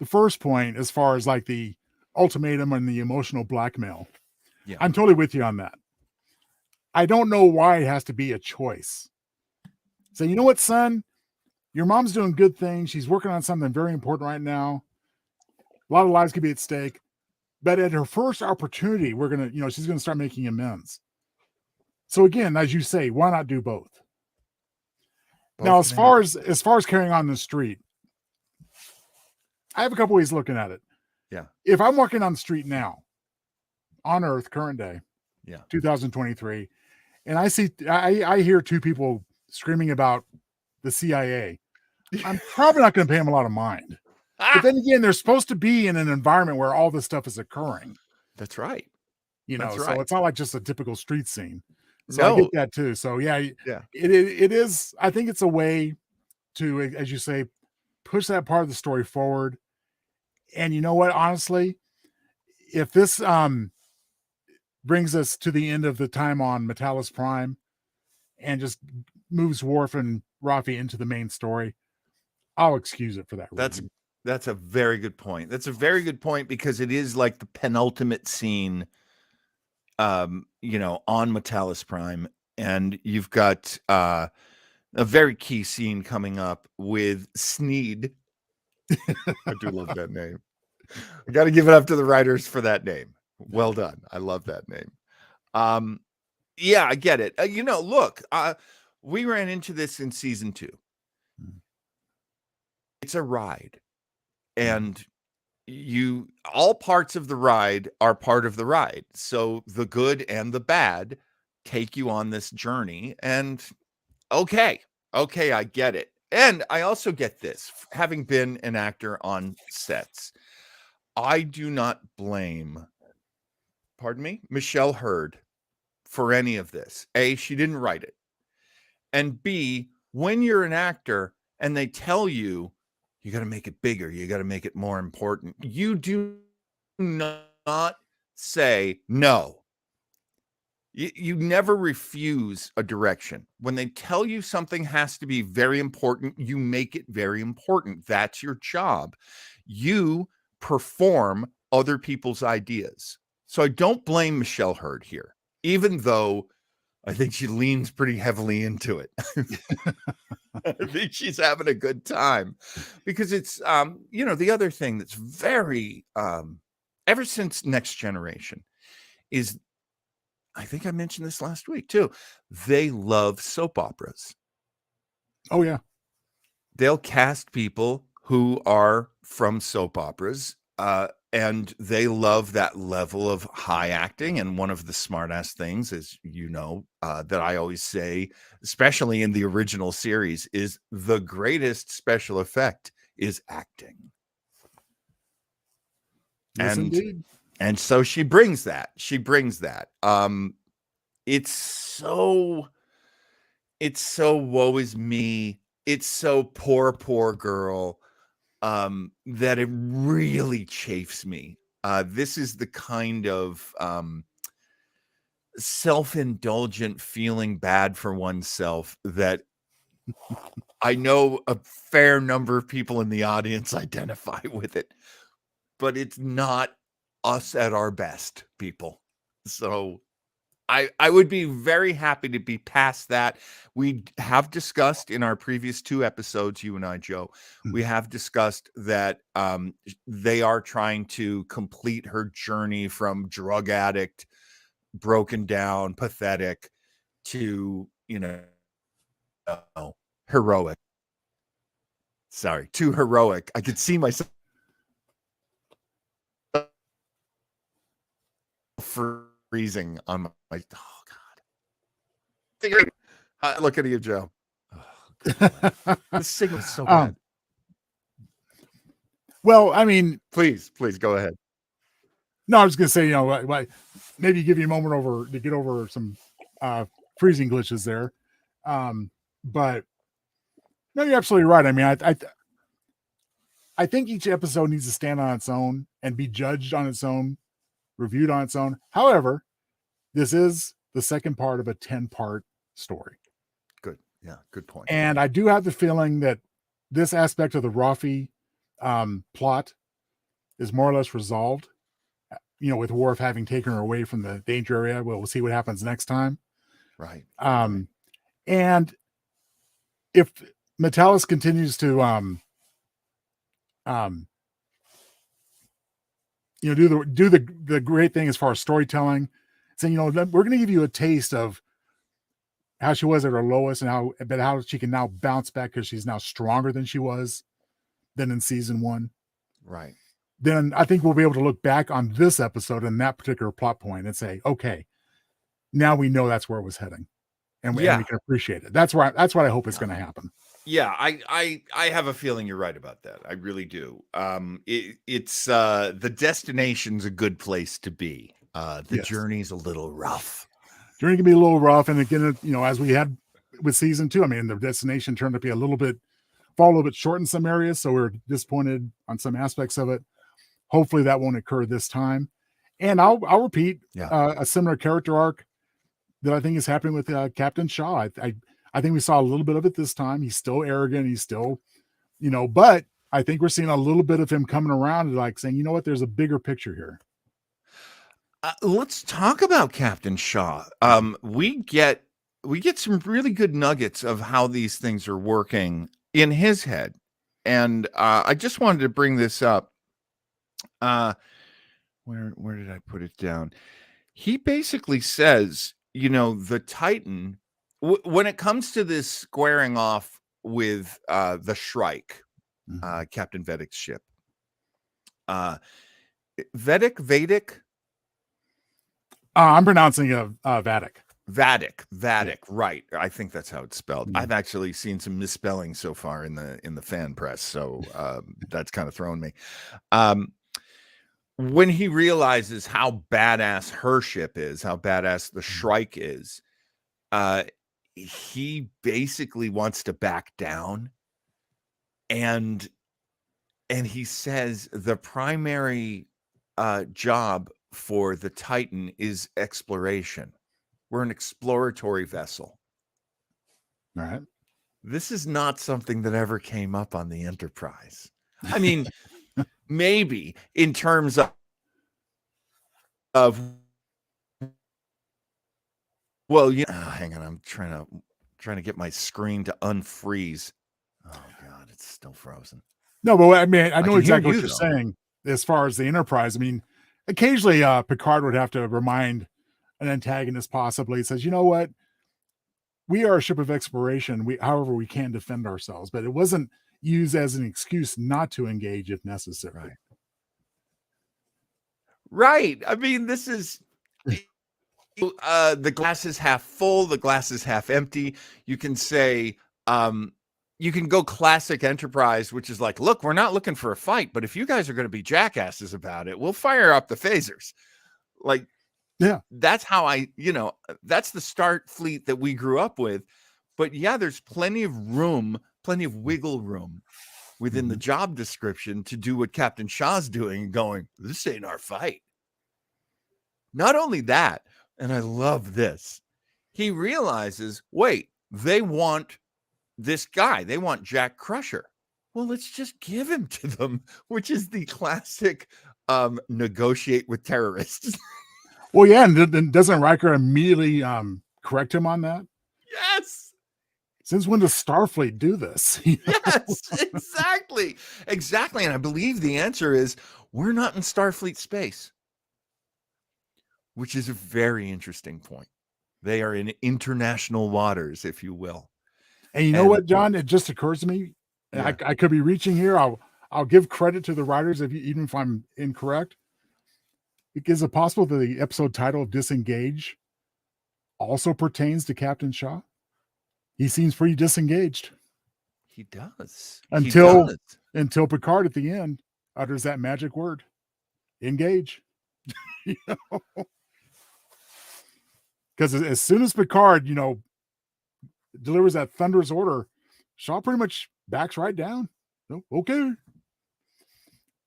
[SPEAKER 2] first point, as far as like the ultimatum and the emotional blackmail, I'm totally with you on that. I don't know why it has to be a choice. So, you know what, son? Your mom's doing good things. She's working on something very important right now. A lot of lives could be at stake. But at her first opportunity, she's gonna start making amends. So again, as you say, why not do both? Now, as far as carrying on the street, I have a couple ways of looking at it.
[SPEAKER 1] Yeah.
[SPEAKER 2] If I'm walking on the street now, on Earth, current day, 2023, and I hear two people screaming about the CIA, I'm probably not going to pay them a lot of mind. But then again, they're supposed to be in an environment where all this stuff is occurring.
[SPEAKER 1] That's right.
[SPEAKER 2] So it's not like just a typical street scene. So I get that too. So it is. I think it's a way to, as you say, push that part of the story forward. And you know what? Honestly, if this brings us to the end of the time on Metallis Prime and just moves Worf and Rafi into the main story, I'll excuse it for that reason.
[SPEAKER 1] That's a very good point. That's a very good point because it is like the penultimate scene, on Metallis Prime, and you've got a very key scene coming up with Sneed. I do love that name. I got to give it up to the writers for that name. Well done. I love that name. Yeah, I get it. Look, we ran into this in season 2. It's a ride, and all parts of the ride are part of the ride. So the good and the bad take you on this journey. And okay, I get it. And I also get this, having been an actor on sets. I do not blame, pardon me, Michelle Hurd for any of this. A, she didn't write it. And B, when you're an actor and they tell you, you got to make it bigger, you got to make it more important, you do not say no. You never refuse a direction. When they tell you something has to be very important, you make it very important. That's your job. You perform other people's ideas. So I don't blame Michelle Hurd here, even though I think she leans pretty heavily into it. I think she's having a good time because it's, the other thing that's very, ever since Next Generation is, I think I mentioned this last week too. They love soap operas.
[SPEAKER 2] Oh, yeah.
[SPEAKER 1] They'll cast people who are from soap operas, and they love that level of high acting. And one of the smartass things, as that I always say, especially in the original series, is the greatest special effect is acting.
[SPEAKER 2] Yes, indeed.
[SPEAKER 1] And so she brings that. It's so woe is me. It's so poor girl, that it really chafes me. This is the kind of self-indulgent feeling bad for oneself that I know a fair number of people in the audience identify with it, but it's not us at our best, people. So I would be very happy to be past that. We have discussed in our previous 2 episodes, you and I, Joe, we have discussed that they are trying to complete her journey from drug addict, broken down, pathetic to, heroic. Sorry, too heroic. I could see myself freezing on my oh God. Look at you, Joe. Oh, the signal's so bad.
[SPEAKER 2] Well, I mean,
[SPEAKER 1] please go ahead.
[SPEAKER 2] No, I was going to say, maybe give you a moment to get over some freezing glitches there. But no, you're absolutely right. I mean, I think each episode needs to stand on its own and be judged on its own, reviewed on its own. However, this is the second part of a 10-part story.
[SPEAKER 1] Good. Yeah, good point.
[SPEAKER 2] And I do have the feeling that this aspect of the Rafi plot is more or less resolved. With Worf having taken her away from the danger area. We'll see what happens next time.
[SPEAKER 1] Right.
[SPEAKER 2] And if Metalis continues to do the great thing as far as storytelling, saying, we're going to give you a taste of how she was at her lowest and how she can now bounce back because she's now stronger than she was than in season 1.
[SPEAKER 1] Right.
[SPEAKER 2] Then I think we'll be able to look back on this episode and that particular plot point and say, okay, now we know that's where it was heading, and we can appreciate it. That's what I hope is going to happen.
[SPEAKER 1] Yeah, I have a feeling you're right about that. I really do. It's the destination's a good place to be. The journey's a little rough.
[SPEAKER 2] Journey can be a little rough, and again, as we had with season 2, I mean, the destination turned out to be fall a little bit short in some areas, so we're disappointed on some aspects of it. Hopefully that won't occur this time. And I'll repeat a similar character arc that I think is happening with Captain Shaw. I think we saw a little bit of it this time. He's still arrogant. He's still, but I think we're seeing a little bit of him coming around and like saying, you know what, there's a bigger picture here.
[SPEAKER 1] Let's talk about Captain Shaw. We get some really good nuggets of how these things are working in his head. And I just wanted to bring this up. Where did I put it down? He basically says, the Titan, when it comes to this squaring off with the Shrike, Captain Vedek's ship, Vedic.
[SPEAKER 2] I'm pronouncing Vatic.
[SPEAKER 1] Vatic, right? I think that's how it's spelled. I've actually seen some misspelling so far in the fan press, so that's kind of thrown me. when he realizes how badass her ship is, how badass the Shrike is, he basically wants to back down, and he says the primary job for the Titan is exploration. We're an exploratory vessel.
[SPEAKER 2] All right.
[SPEAKER 1] This is not something that ever came up on the Enterprise. I mean, maybe in terms of well, hang on, I'm trying to get my screen to unfreeze. Oh God, it's still frozen.
[SPEAKER 2] No, but I mean, I know
[SPEAKER 1] can hear
[SPEAKER 2] exactly what
[SPEAKER 1] you,
[SPEAKER 2] you're
[SPEAKER 1] though.
[SPEAKER 2] saying as far as the Enterprise. I mean, occasionally Picard would have to remind an antagonist, possibly, says, you know what? We are a ship of exploration. However, we can defend ourselves, but it wasn't used as an excuse not to engage if necessary.
[SPEAKER 1] Right. I mean, this is the glass is half full, the glass is half empty. You can say, you can go classic Enterprise, which is like, look, we're not looking for a fight, but if you guys are going to be jackasses about it, we'll fire up the phasers. Like,
[SPEAKER 2] yeah,
[SPEAKER 1] that's how that's the Starfleet that we grew up with. But yeah, there's plenty of room, plenty of wiggle room within the job description to do what Captain Shaw's doing and going, this ain't our fight. Not only that, and I love this, he realizes, wait, they want this guy. They want Jack Crusher. Well, let's just give him to them, which is the classic negotiate with terrorists.
[SPEAKER 2] Well, yeah, and doesn't Riker immediately correct him on that?
[SPEAKER 1] Yes.
[SPEAKER 2] Since when does Starfleet do this?
[SPEAKER 1] Yes, exactly. Exactly. And I believe the answer is we're not in Starfleet space, which is a very interesting point. They are in international waters, if you will.
[SPEAKER 2] And you know what, John? It just occurs to me,
[SPEAKER 1] yeah.
[SPEAKER 2] I could be reaching here. I'll give credit to the writers, even if I'm incorrect. Is it possible that the episode title of Disengage also pertains to Captain Shaw? He seems pretty disengaged.
[SPEAKER 1] He does.
[SPEAKER 2] Until Picard at the end utters that magic word, engage. Because as soon as Picard, delivers that thunderous order, Shaw pretty much backs right down. Oh, okay.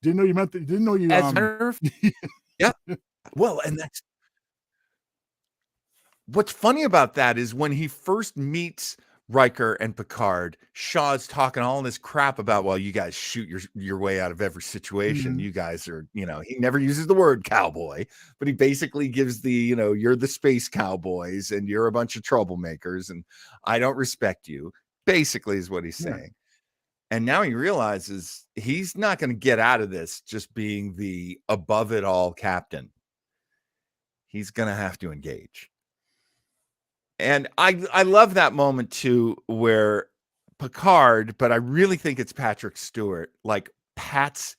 [SPEAKER 2] Didn't know you meant that. Didn't know you.
[SPEAKER 1] Yeah. Well, and that's what's funny about that is when he first meets Riker and Picard, Shaw's talking all this crap about, well, you guys shoot your way out of every situation. You guys are, he never uses the word cowboy, but he basically gives the, you're the space cowboys and you're a bunch of troublemakers and I don't respect you, basically is what he's saying. And now he realizes he's not going to get out of this just being the above it all captain. He's going to have to engage. And I love that moment too, where Picard, but I really think it's Patrick Stewart, like pats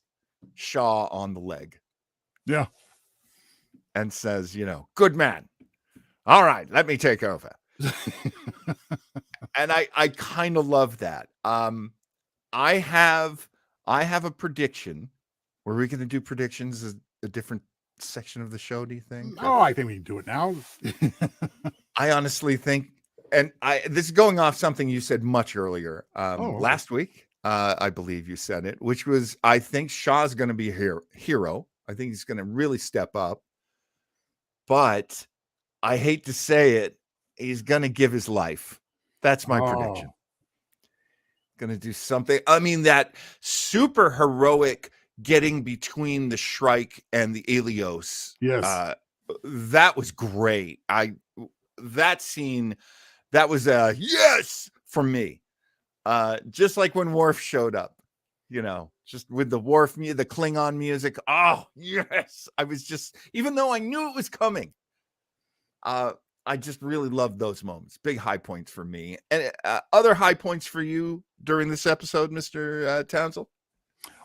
[SPEAKER 1] Shaw on the leg.
[SPEAKER 2] Yeah.
[SPEAKER 1] And says, good man. All right, let me take over. And I kind of love that. I have a prediction. Were we going to do predictions as a different section of the show, do you think?
[SPEAKER 2] Oh, I think we can do it now.
[SPEAKER 1] I honestly think, and this is going off something you said much earlier, last week, I believe you said it, which was, I think Shaw's going to be a hero. I think he's going to really step up. But I hate to say it, he's going to give his life. That's my prediction. Going to do something. I mean, that super heroic getting between the Shrike and the Helios.
[SPEAKER 2] Yes.
[SPEAKER 1] That was great. That scene, that was a yes for me. Just like when Worf showed up, just with the Worf, the Klingon music. Oh, yes. I was just, even though I knew it was coming, I just really loved those moments. Big high points for me. And other high points for you during this episode, Mr. Townsel?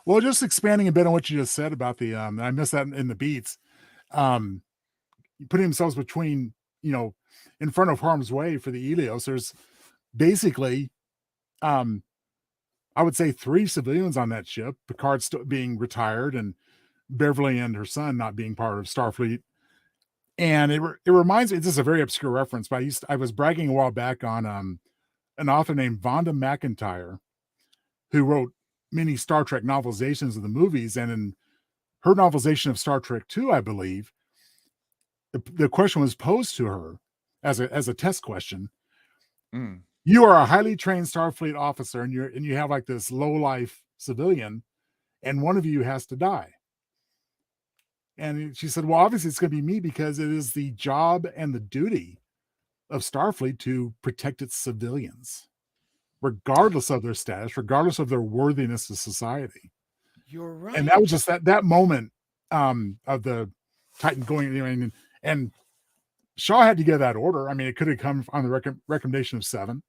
[SPEAKER 2] Well, just expanding a bit on what you just said about the, I missed that in the beats. Putting themselves between, in front of harm's way for the Helios. There's basically, I would say 3 civilians on that ship. Picard still being retired and Beverly and her son not being part of Starfleet. And it reminds me, this is a very obscure reference, but I was bragging a while back on an author named Vonda McIntyre, who wrote many Star Trek novelizations of the movies. And in her novelization of Star Trek II, I believe, the question was posed to her as a test question. You are a highly trained Starfleet officer, and you have like this low life civilian, and one of you has to die. And she said, well, obviously it's going to be me, because it is the job and the duty of Starfleet to protect its civilians, regardless of their status, regardless of their worthiness to society.
[SPEAKER 1] You're right.
[SPEAKER 2] And that was just that moment of the Titan going, and Shaw had to give that order. I mean, it could have come on the recommendation of Seven.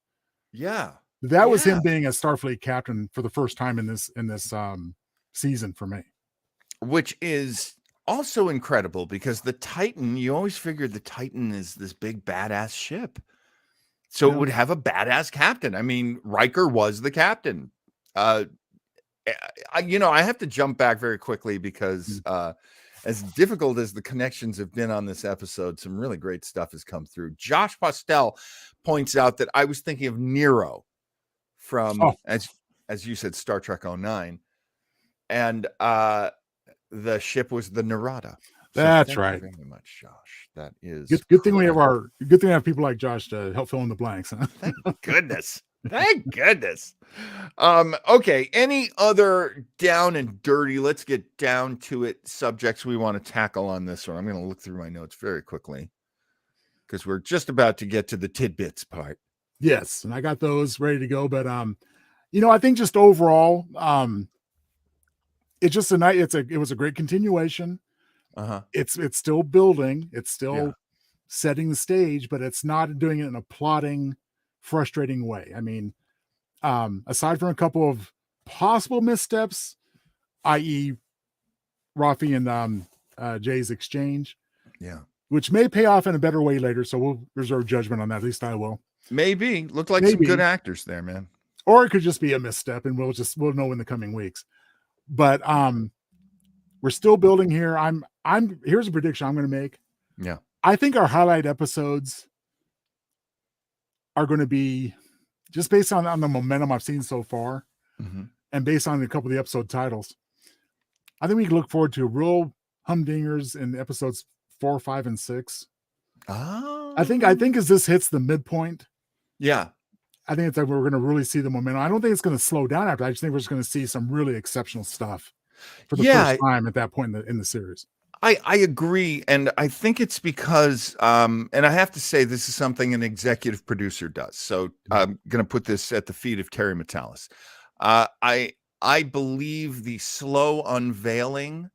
[SPEAKER 1] Yeah.
[SPEAKER 2] That was him being a Starfleet captain for the first time in this season for me.
[SPEAKER 1] Which is also incredible, because the Titan, you always figured the Titan is this big badass ship. So it would have a badass captain. I mean, Riker was the captain. I have to jump back very quickly, because as difficult as the connections have been on this episode, some really great stuff has come through. Josh Postel points out that I was thinking of Nero from, as you said, Star Trek 09. And the ship was the Narada. So
[SPEAKER 2] that's right.
[SPEAKER 1] Thank you very much, Josh. That is
[SPEAKER 2] good thing we have people like Josh to help fill in the blanks. Huh?
[SPEAKER 1] Thank goodness. Thank goodness. Okay. Any other down and dirty, let's get down to it, subjects we want to tackle on this one? I'm going to look through my notes very quickly, because we're just about to get to the tidbits part.
[SPEAKER 2] Yes, and I got those ready to go. But I think just overall, it's just it was a great continuation. It's still building, it's still setting the stage, but it's not doing it in a plotting, frustrating way. I mean, aside from a couple of possible missteps, i.e. Rafi and Jay's exchange, which may pay off in a better way later, so we'll reserve judgment on that. At least I will.
[SPEAKER 1] Maybe. Looked like some good actors there, man.
[SPEAKER 2] Or it could just be a misstep, and we'll know in the coming weeks. But we're still building here. Here's a prediction I'm going to make.
[SPEAKER 1] Yeah.
[SPEAKER 2] I think our highlight episodes are going to be, just based on the momentum I've seen so far, and based on a couple of the episode titles, I think we can look forward to real humdingers in episodes 4, 5, and 6. I think as this hits the midpoint, I think it's like we're going to really see the momentum. I don't think it's going to slow down after. I just think we're just going to see some really exceptional stuff for the first time at that point in the series.
[SPEAKER 1] I agree. And I think it's because, and I have to say, this is something an executive producer does. So I'm going to put this at the feet of Terry Metalis. I believe the slow unveiling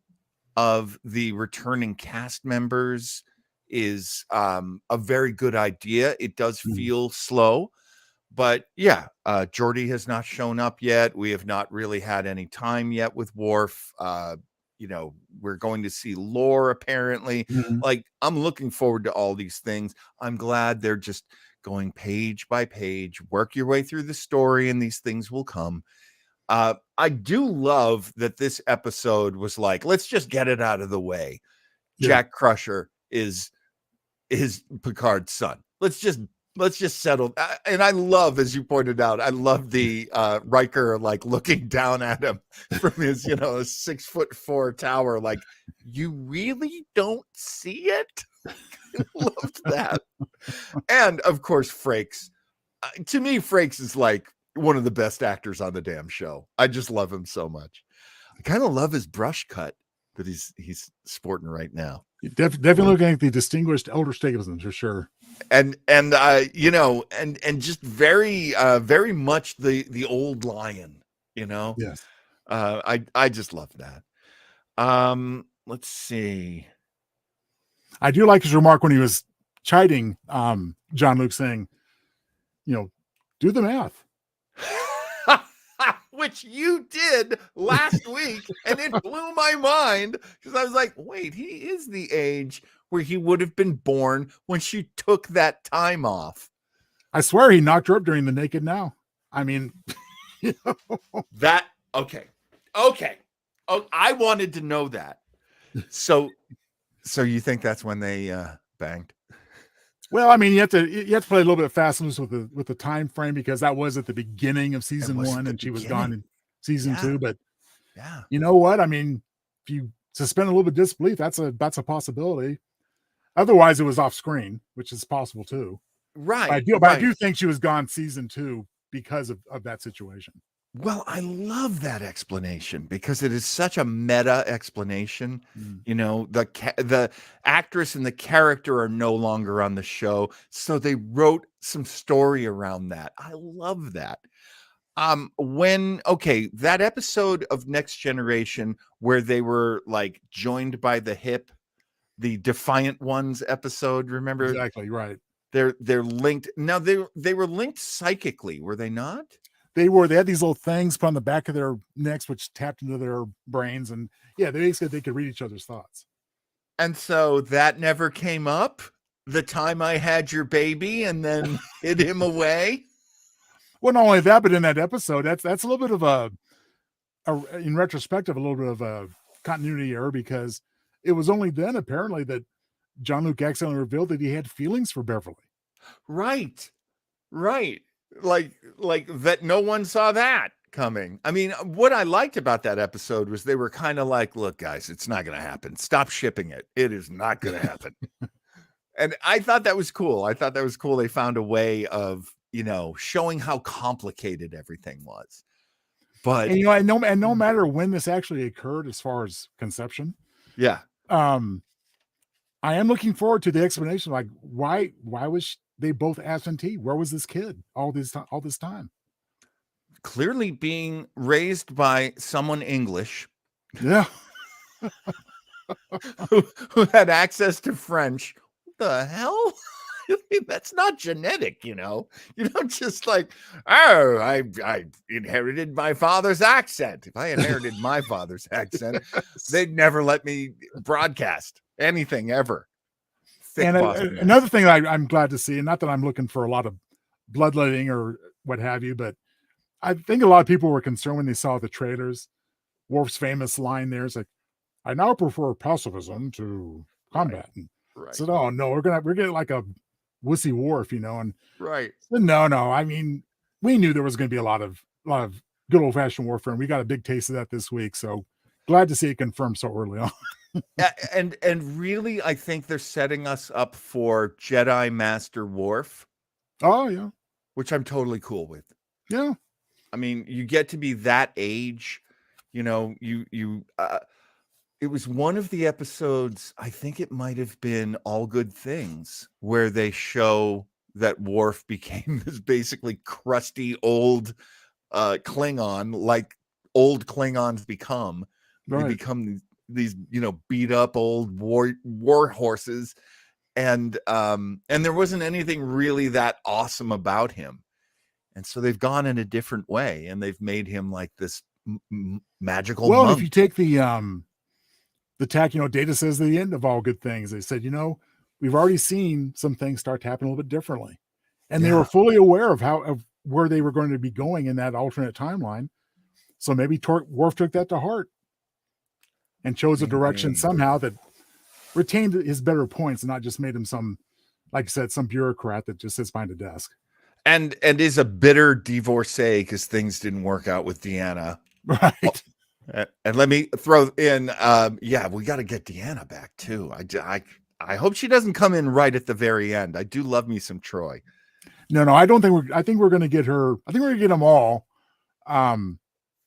[SPEAKER 1] of the returning cast members is a very good idea. It does feel slow. But Geordi has not shown up yet. We have not really had any time yet with Worf. We're going to see Lore, apparently. Like, I'm looking forward to all these things. I'm glad they're just going page by page, work your way through the story, and these things will come. I do love that this episode was like, let's just get it out of the way. Jack Crusher is Picard's son. Let's just settle. And I love, as you pointed out, I love the Riker like looking down at him from his, 6'4" tower. Like, you really don't see it. I loved that. And of course, Frakes. To me, Frakes is like one of the best actors on the damn show. I just love him so much. I kind of love his brush cut that he's sporting right now.
[SPEAKER 2] Definitely looking at the distinguished elder statesman for sure.
[SPEAKER 1] And just very very much the old lion,
[SPEAKER 2] Yes.
[SPEAKER 1] I just love that. Let's see.
[SPEAKER 2] I do like his remark when he was chiding John Luke, saying, do the math.
[SPEAKER 1] Which you did last week, and it blew my mind, because I was like, wait, he is the age where he would have been born when she took that time off.
[SPEAKER 2] I swear he knocked her up during the Naked Now. I mean,
[SPEAKER 1] that okay. Oh, I wanted to know that. So you think that's when they banged?
[SPEAKER 2] Well, I mean, you have to play a little bit fast and loose with the time frame, because that was at the beginning of
[SPEAKER 1] It
[SPEAKER 2] season
[SPEAKER 1] was at
[SPEAKER 2] 1
[SPEAKER 1] the
[SPEAKER 2] and she was gone
[SPEAKER 1] beginning.
[SPEAKER 2] in season
[SPEAKER 1] Yeah.
[SPEAKER 2] 2. But
[SPEAKER 1] Yeah.
[SPEAKER 2] you know what? I mean, if you suspend a little bit of disbelief, that's a possibility. Otherwise, it was off screen, which is possible too.
[SPEAKER 1] Right.
[SPEAKER 2] But I
[SPEAKER 1] Right.
[SPEAKER 2] do think she was gone season 2 because of that situation.
[SPEAKER 1] Well, I love that explanation because it is such a meta explanation. You know, the actress and the character are no longer on the show, so they wrote some story around that. I love that. That episode of Next Generation where they were like joined by the hip, the Defiant Ones episode, remember?
[SPEAKER 2] Exactly, right.
[SPEAKER 1] They're linked. Now they were linked psychically, were they not?
[SPEAKER 2] They had these little things put on the back of their necks which tapped into their brains, and yeah, they could read each other's thoughts.
[SPEAKER 1] And so that never came up the time I had your baby and then hid him away.
[SPEAKER 2] Well, not only that, but in that episode, that's a little bit of a in retrospective, a little bit of a continuity error, because it was only then apparently that Jean-Luc accidentally revealed that he had feelings for Beverly.
[SPEAKER 1] Right. Right. Like that no one saw that coming. I mean, what I liked about that episode was they were kind of like, look, guys, it's not going to happen. Stop shipping it. It is not going to happen. And I thought that was cool. They found a way of, showing how complicated everything was. But
[SPEAKER 2] And no matter when this actually occurred, as far as conception,
[SPEAKER 1] yeah,
[SPEAKER 2] I am looking forward to the explanation. Like, why was they both absentee? Where was this kid all this time?
[SPEAKER 1] Clearly being raised by someone English.
[SPEAKER 2] Yeah.
[SPEAKER 1] who had access to French. What the hell? That's not genetic, You don't just like, oh, I inherited my father's accent. If I inherited my father's accent, they'd never let me broadcast anything ever.
[SPEAKER 2] And another thing I'm glad to see, and not that I'm looking for a lot of bloodletting or what have you, but I think a lot of people were concerned when they saw the trailers. Worf's famous line there is like, "I now prefer pacifism to combat."
[SPEAKER 1] Right.
[SPEAKER 2] Said, "Oh no, we're getting like a wussy Worf, and
[SPEAKER 1] right."
[SPEAKER 2] No. I mean, we knew there was going to be a lot of good old fashioned warfare, and we got a big taste of that this week. So glad to see it confirmed so early on.
[SPEAKER 1] and really, I think they're setting us up for Jedi Master Worf.
[SPEAKER 2] Oh yeah,
[SPEAKER 1] which I'm totally cool with.
[SPEAKER 2] Yeah,
[SPEAKER 1] I mean, you get to be that age, it was one of the episodes, I think it might have been All Good Things, where they show that Worf became this basically crusty old Klingon, like old Klingons become. Right. They become these beat up old war horses, and there wasn't anything really that awesome about him. And so they've gone in a different way, and they've made him like this magical monk.
[SPEAKER 2] If you take the tack, Data says the end of All Good Things. They said, we've already seen some things start to happen a little bit differently. And they were fully aware of where they were going to be going in that alternate timeline. So maybe Worf took that to heart and chose a direction somehow that retained his better points and not just made him some, like I said, some bureaucrat that just sits behind a desk.
[SPEAKER 1] And is a bitter divorcee because things didn't work out with Deanna.
[SPEAKER 2] Right.
[SPEAKER 1] And let me throw in, we got to get Deanna back too. I hope she doesn't come in right at the very end. I do love me some Troy.
[SPEAKER 2] No, I don't think I think we're going to get her. I think we're going to get them all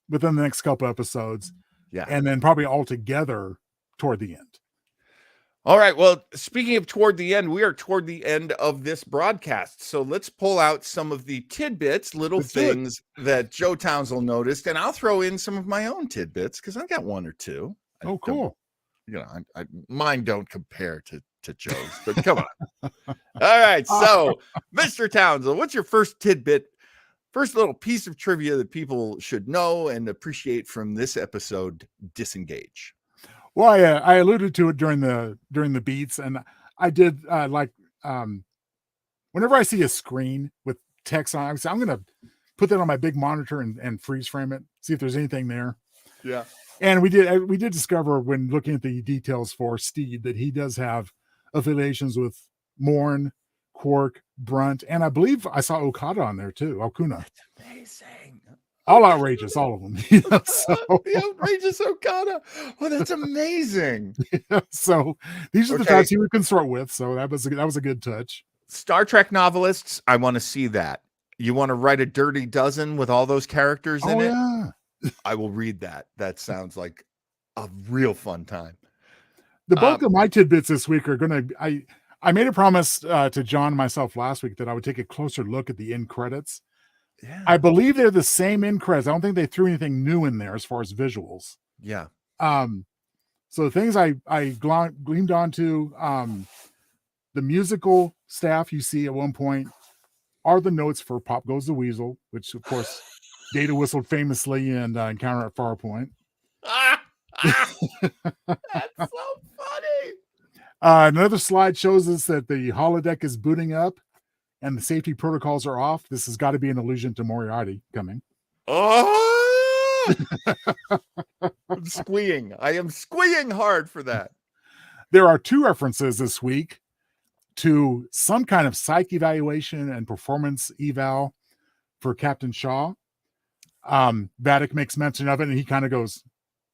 [SPEAKER 2] within the next couple episodes.
[SPEAKER 1] Yeah.
[SPEAKER 2] And then probably all together toward the end.
[SPEAKER 1] All right. Well, speaking of toward the end, we are toward the end of this broadcast. So let's pull out some of the tidbits, things that Joe Townsel noticed, and I'll throw in some of my own tidbits because I got one or two.
[SPEAKER 2] Oh, cool.
[SPEAKER 1] Mine don't compare to Joe's, but come on. All right. So, Mr. Townsel, what's your first tidbit? First little piece of trivia that people should know and appreciate from this episode, Disengage.
[SPEAKER 2] Well, I alluded to it during the beats, and I did whenever I see a screen with text on, I'm going to put that on my big monitor and freeze frame it, see if there's anything there.
[SPEAKER 1] Yeah.
[SPEAKER 2] And we did discover when looking at the details for Steed that he does have affiliations with Morn, Quark, Brunt, and I believe I saw Okada on there too. Okuna.
[SPEAKER 1] That's amazing.
[SPEAKER 2] All outrageous, all of them.
[SPEAKER 1] The outrageous Okada. Oh, that's amazing.
[SPEAKER 2] So these are the types he would consort with. So that was a good touch.
[SPEAKER 1] Star Trek novelists, I want to see that. You want to write a dirty dozen with all those characters in it?
[SPEAKER 2] Yeah.
[SPEAKER 1] I will read that. That sounds like a real fun time.
[SPEAKER 2] The bulk of my tidbits this week are going to, I made a promise to John and myself last week that I would take a closer look at the end credits.
[SPEAKER 1] Yeah.
[SPEAKER 2] I believe they're the same end credits. I don't think they threw anything new in there as far as visuals.
[SPEAKER 1] Yeah.
[SPEAKER 2] So the things I gleamed onto, the musical staff you see at one point are the notes for Pop Goes the Weasel, which of course Data whistled famously in Encounter at Farpoint.
[SPEAKER 1] That's so funny.
[SPEAKER 2] Another slide shows us that the holodeck is booting up and the safety protocols are off. This has got to be an allusion to Moriarty coming.
[SPEAKER 1] Oh! I'm squeeing. I am squeeing hard for that.
[SPEAKER 2] There are 2 references this week to some kind of psych evaluation and performance eval for Captain Shaw. Vadic makes mention of it, and he kind of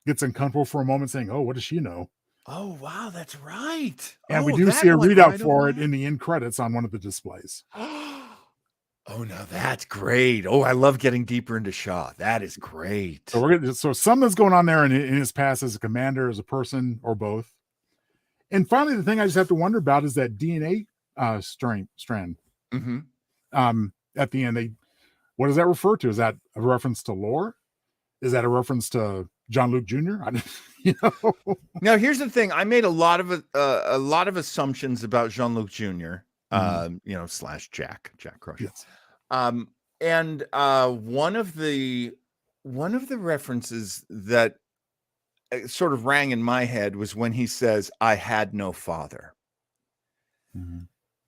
[SPEAKER 2] gets uncomfortable for a moment, saying, "Oh, what does she know?"
[SPEAKER 1] Oh, wow, that's right.
[SPEAKER 2] And we do see a readout for it in the end credits on one of the displays.
[SPEAKER 1] Oh, no, that's great. Oh, I love getting deeper into Shaw. That is great.
[SPEAKER 2] So something's going on there in his past as a commander, as a person, or both. And finally, the thing I just have to wonder about is that DNA strand.
[SPEAKER 1] Mm-hmm.
[SPEAKER 2] At the end, what does that refer to? Is that a reference to lore? Is that a reference to Jean-Luc Jr.?
[SPEAKER 1] Now, here's the thing. I made a lot of assumptions about Jean-Luc Jr. / Jack Crusher.
[SPEAKER 2] Yes.
[SPEAKER 1] And one of the references that sort of rang in my head was when he says, "I had no father."
[SPEAKER 2] Mm-hmm.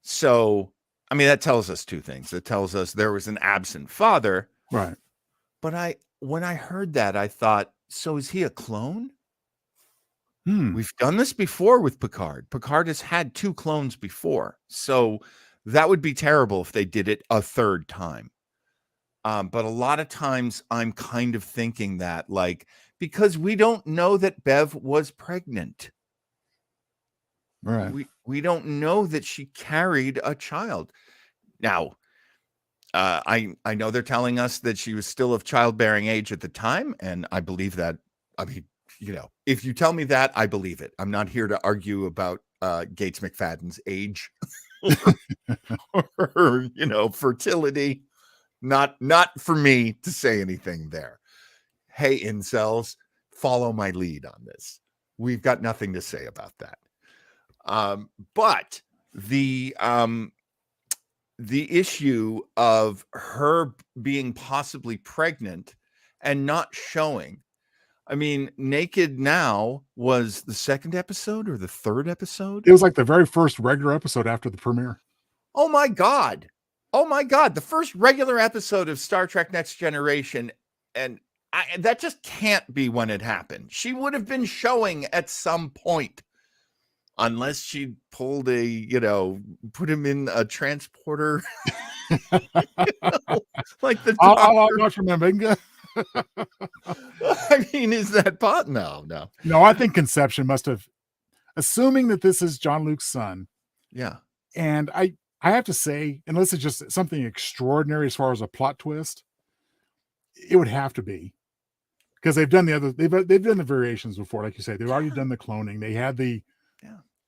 [SPEAKER 1] So, I mean, that tells us 2 things. It tells us there was an absent father.
[SPEAKER 2] Right.
[SPEAKER 1] But when I heard that, I thought, so is he a clone? We've done this before with Picard. Picard has had 2 clones before. So that would be terrible if they did it a 3rd time. But a lot of times I'm kind of thinking that, like, because we don't know that Bev was pregnant.
[SPEAKER 2] Right.
[SPEAKER 1] We don't know that she carried a child. Now, I know they're telling us that she was still of childbearing age at the time, and I believe that. I mean, if you tell me that, I believe it. I'm not here to argue about Gates McFadden's age or fertility. Not for me to say anything there. Hey, incels, follow my lead on this. We've got nothing to say about that. But the issue of her being possibly pregnant and not showing. I mean, Naked Now was the 2nd episode or the 3rd episode?
[SPEAKER 2] It was like the very first regular episode after the premiere.
[SPEAKER 1] Oh my God. The first regular episode of Star Trek Next Generation. And that just can't be when it happened. She would have been showing at some point. Unless she pulled put him in a transporter. Like the
[SPEAKER 2] Dr. Mbenga.
[SPEAKER 1] I mean, is that pot? No.
[SPEAKER 2] No, I think conception must have, assuming that this is Jean-Luc's son. Yeah. And I have to say, unless it's just something extraordinary as far as a plot twist, it would have to be. Because they've done they've done the variations before, like you say. They've already done the cloning. They had the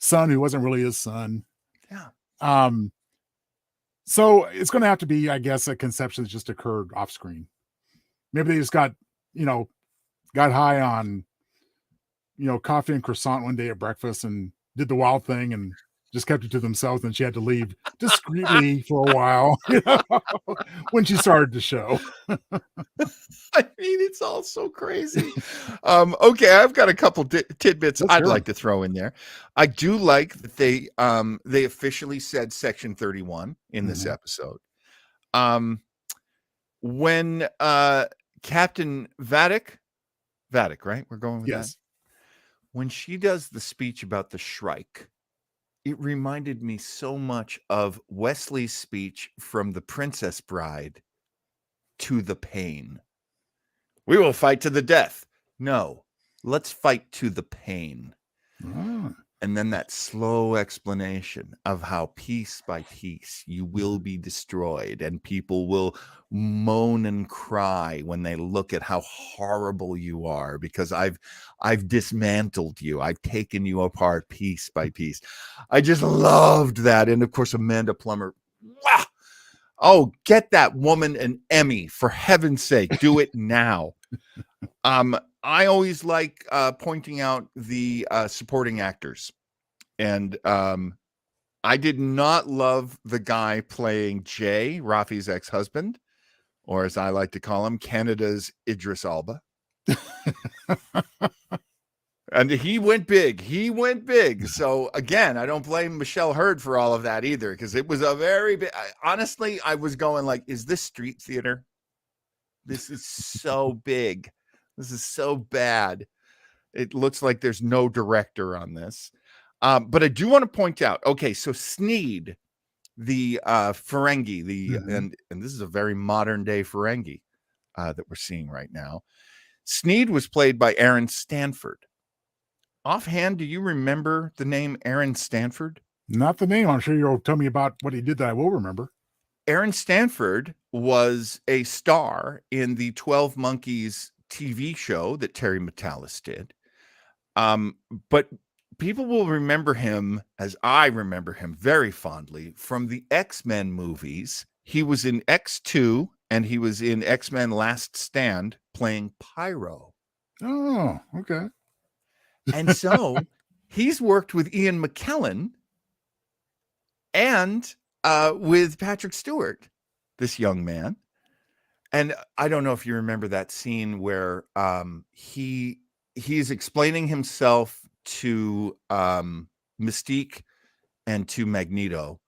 [SPEAKER 2] son who wasn't really his son.
[SPEAKER 1] Yeah.
[SPEAKER 2] So it's going to have to be, I guess, a conception that just occurred off screen. Maybe they just got high on, coffee and croissant one day at breakfast and did the wild thing and just kept it to themselves. And she had to leave discreetly for a while when she started the show.
[SPEAKER 1] I mean, it's all so crazy. Okay, I've got a couple tidbits I'd like to throw in there. I do like that they officially said Section 31 in this episode. When Captain Vadic Vatic, right? We're going with
[SPEAKER 2] Yes.
[SPEAKER 1] that. When she does the speech about the Shrike, it reminded me so much of Wesley's speech from The Princess Bride to the pain. We will fight to the death. No, let's fight to the pain.
[SPEAKER 2] Ah.
[SPEAKER 1] And then that slow explanation of how piece by piece you will be destroyed and people will moan and cry when they look at how horrible you are because I've dismantled you. I've taken you apart piece by piece. I just loved that. And of course, Amanda Plummer. Wow. Oh, get that woman an Emmy, for heaven's sake. Do it now. I always like pointing out the supporting actors. And I did not love the guy playing Jay, Rafi's ex-husband, or as I like to call him, Canada's Idris Elba. And he went big. He went big. So again, I don't blame Michelle Hurd for all of that either, because it was a very big. Honestly, I was going like, is this street theater? This is so big. This is so bad. It looks like there's no director on this. But I do want to point out, okay, so Sneed, the Ferengi, and this is a very modern day Ferengi that we're seeing right now. Sneed was played by Aaron Stanford. Offhand, do you remember the name Aaron Stanford?
[SPEAKER 2] Not the name. I'm sure you'll tell me about what he did that I will remember.
[SPEAKER 1] Aaron Stanford was a star in the 12 Monkeys TV show that Terry Matalas did. But people will remember him, as I remember him very fondly, from the X-Men movies. He was in X2 and he was in X-Men Last Stand playing Pyro.
[SPEAKER 2] Oh, okay.
[SPEAKER 1] And so he's worked with Ian McKellen and with Patrick Stewart, this young man. And I don't know if you remember that scene where he's explaining himself to Mystique and to Magneto.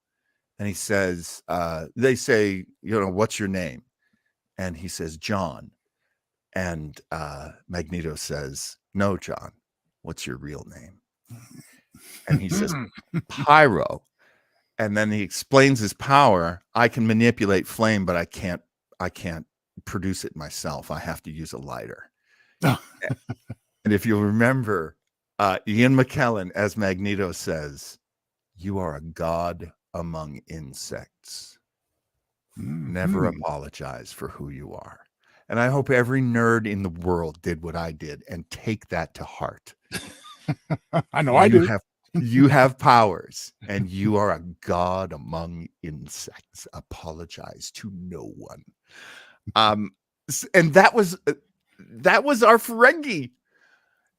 [SPEAKER 1] And he says, they say, what's your name? And he says, John. And Magneto says, no, John, what's your real name? And he says, Pyro. And then he explains his power. I can manipulate flame, but I can't produce it myself. I have to use a lighter. And if you'll remember, Ian McKellen, as Magneto says, you are a god among insects. Never apologize for who you are. And I hope every nerd in the world did what I did and take that to heart.
[SPEAKER 2] I know I do.
[SPEAKER 1] You have powers and you are a god among insects. Apologize to no one. And that was our Ferengi.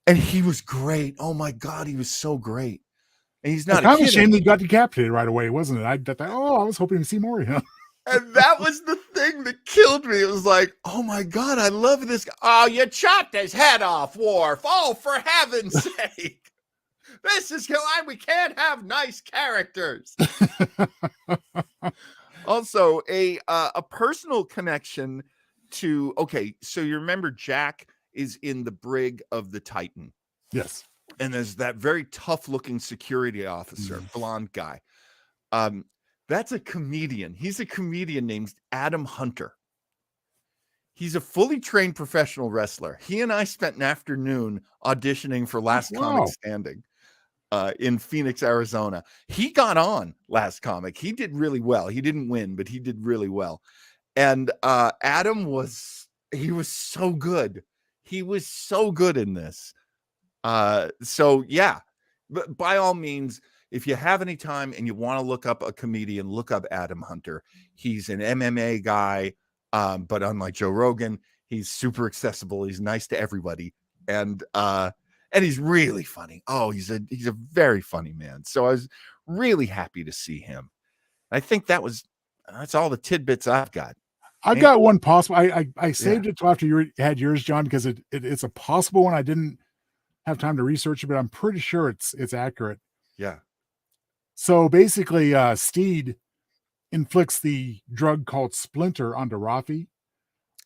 [SPEAKER 1] And he was great. Oh my God, he was so great. And he's not
[SPEAKER 2] kind
[SPEAKER 1] a
[SPEAKER 2] of shame
[SPEAKER 1] kid.
[SPEAKER 2] he got decapitated right away, wasn't it? I was hoping to see more of him.
[SPEAKER 1] And that was the thing that killed me. It was like, oh my God, I love this guy. Oh, you chopped his head off, Worf. Oh, for heaven's sake. This is why we can't have nice characters. Also, a personal connection to, okay, so you remember Jack is in the brig of the Titan.
[SPEAKER 2] Yes.
[SPEAKER 1] And there's that very tough looking security officer, blonde guy. That's a comedian. He's a comedian named Adam Hunter. He's a fully trained professional wrestler. He and I spent an afternoon auditioning for Last Comic Standing in Phoenix, Arizona. He got on Last Comic. He did really well. He didn't win, but he did really well. And Adam was so good. He was so good in this. So yeah, but by all means, if you have any time and you want to look up a comedian, look up Adam Hunter. He's an MMA guy, but unlike Joe Rogan, he's super accessible. He's nice to everybody, and he's really funny. Oh, he's a very funny man. So I was really happy to see him. I think that's all the tidbits I've got.
[SPEAKER 2] I got one possible. I saved it till after you had yours, John, because it's a possible one. I didn't have time to research it, but I'm pretty sure it's accurate.
[SPEAKER 1] Yeah.
[SPEAKER 2] So basically, Steed inflicts the drug called Splinter onto Rafi,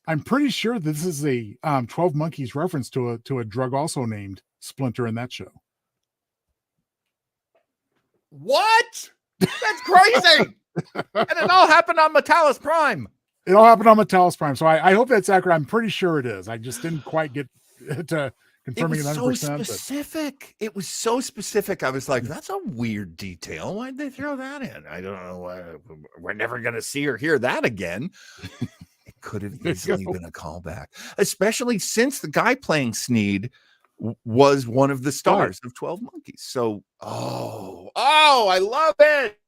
[SPEAKER 2] I'm pretty sure this is a 12 Monkeys reference to a drug also named Splinter in that show.
[SPEAKER 1] What? That's crazy. And it all happened on Metallis Prime.
[SPEAKER 2] It all happened on Metallis Prime. So I hope that's accurate. I'm pretty sure it is. I just didn't quite get to confirming it 100%.
[SPEAKER 1] So specific. It was so specific. I was like, that's a weird detail. Why'd they throw that in? I don't know. We're never going to see or hear that again. It could have easily been a callback, especially since the guy playing Sneed was one of the stars of 12 Monkeys. So, I love it.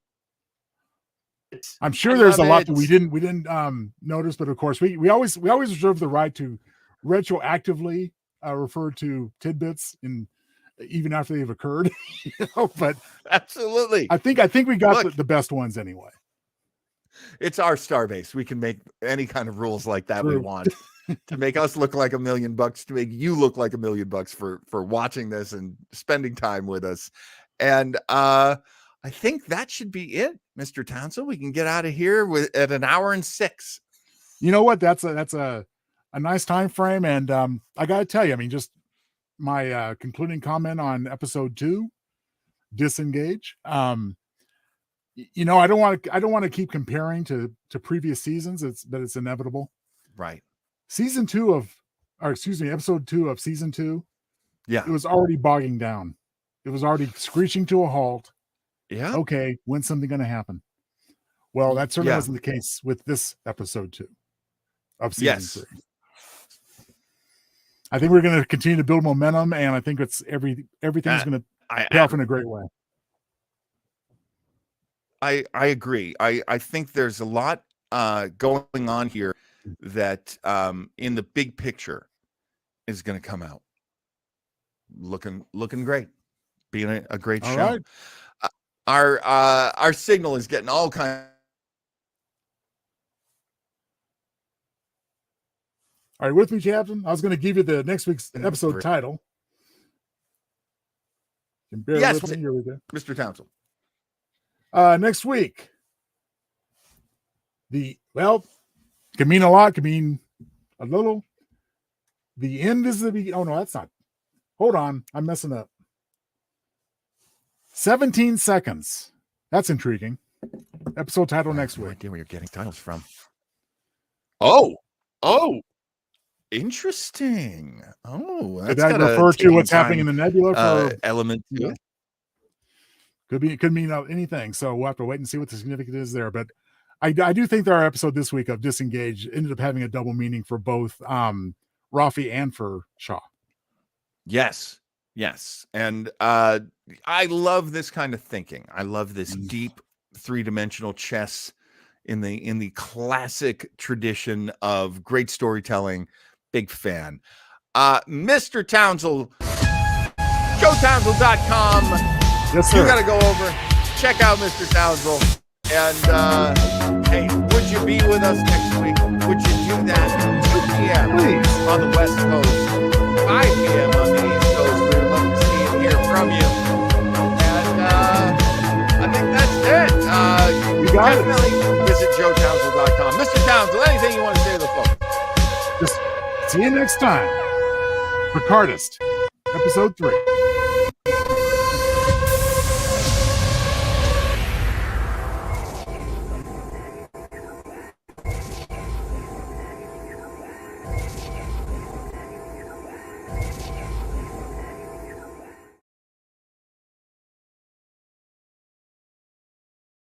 [SPEAKER 2] I'm sure there's a lot that we didn't notice, but of course we always reserve the right to retroactively refer to tidbits even after they've occurred. But
[SPEAKER 1] absolutely,
[SPEAKER 2] I think we got the best ones anyway.
[SPEAKER 1] It's our Starbase. We can make any kind of rules like that we want to make us look like $1 million, to make you look like $1 million for watching this and spending time with us. And I think that should be it, Mr. Townsel. We can get out of here at 1 hour and 6.
[SPEAKER 2] You know what? That's a nice time frame. And I got to tell you, I mean, just my concluding comment on episode 2, Disengage. You know, I don't want to keep comparing to previous seasons. But it's inevitable.
[SPEAKER 1] Right.
[SPEAKER 2] Episode 2 of season 2.
[SPEAKER 1] Yeah.
[SPEAKER 2] It was already bogging down. It was already screeching to a halt.
[SPEAKER 1] Yeah.
[SPEAKER 2] Okay. When's something going to happen? Well, that certainly wasn't the case with this episode 2 of season 3. I think we're going to continue to build momentum, and I think everything's going to pay off in a great way.
[SPEAKER 1] I agree. I think there's a lot going on here that in the big picture is going to come out looking great, being a great show. Right. Our signal is getting all kinds.
[SPEAKER 2] All right, with me, Captain. I was going to give you the next week's episode title.
[SPEAKER 1] Yes, Mr. Townsel.
[SPEAKER 2] Next week, can mean a lot, can mean a little. The end is the beginning. Oh no, that's not. Hold on, I'm messing up. 17 seconds. That's intriguing. Episode title next week.
[SPEAKER 1] No idea where you're getting titles from. Oh, interesting. Oh,
[SPEAKER 2] that's got to refer to what's happening in the nebula for
[SPEAKER 1] element 2.
[SPEAKER 2] Could mean anything. So we'll have to wait and see what the significance is there. But I do think that our episode this week of Disengage ended up having a double meaning for both Rafi and for Shaw.
[SPEAKER 1] Yes. And I love this kind of thinking. I love this deep 3-dimensional chess in the classic tradition of great storytelling. Big fan. Mr. Townsel, JoeTownsel.com.
[SPEAKER 2] Yes, sir.
[SPEAKER 1] You got to go over, check out Mr. Townsel. And hey, would you be with us next week? Would you do that? 2 p.m. Please. On the West Coast, 5 p.m. on the East Coast. We'd love to see and hear from you. And I think that's it.
[SPEAKER 2] You got
[SPEAKER 1] definitely visit JoeTownsel.com. Mr. Townsel, anything you want to say to the folks?
[SPEAKER 2] Just see you next time. PICARDEST, episode 3.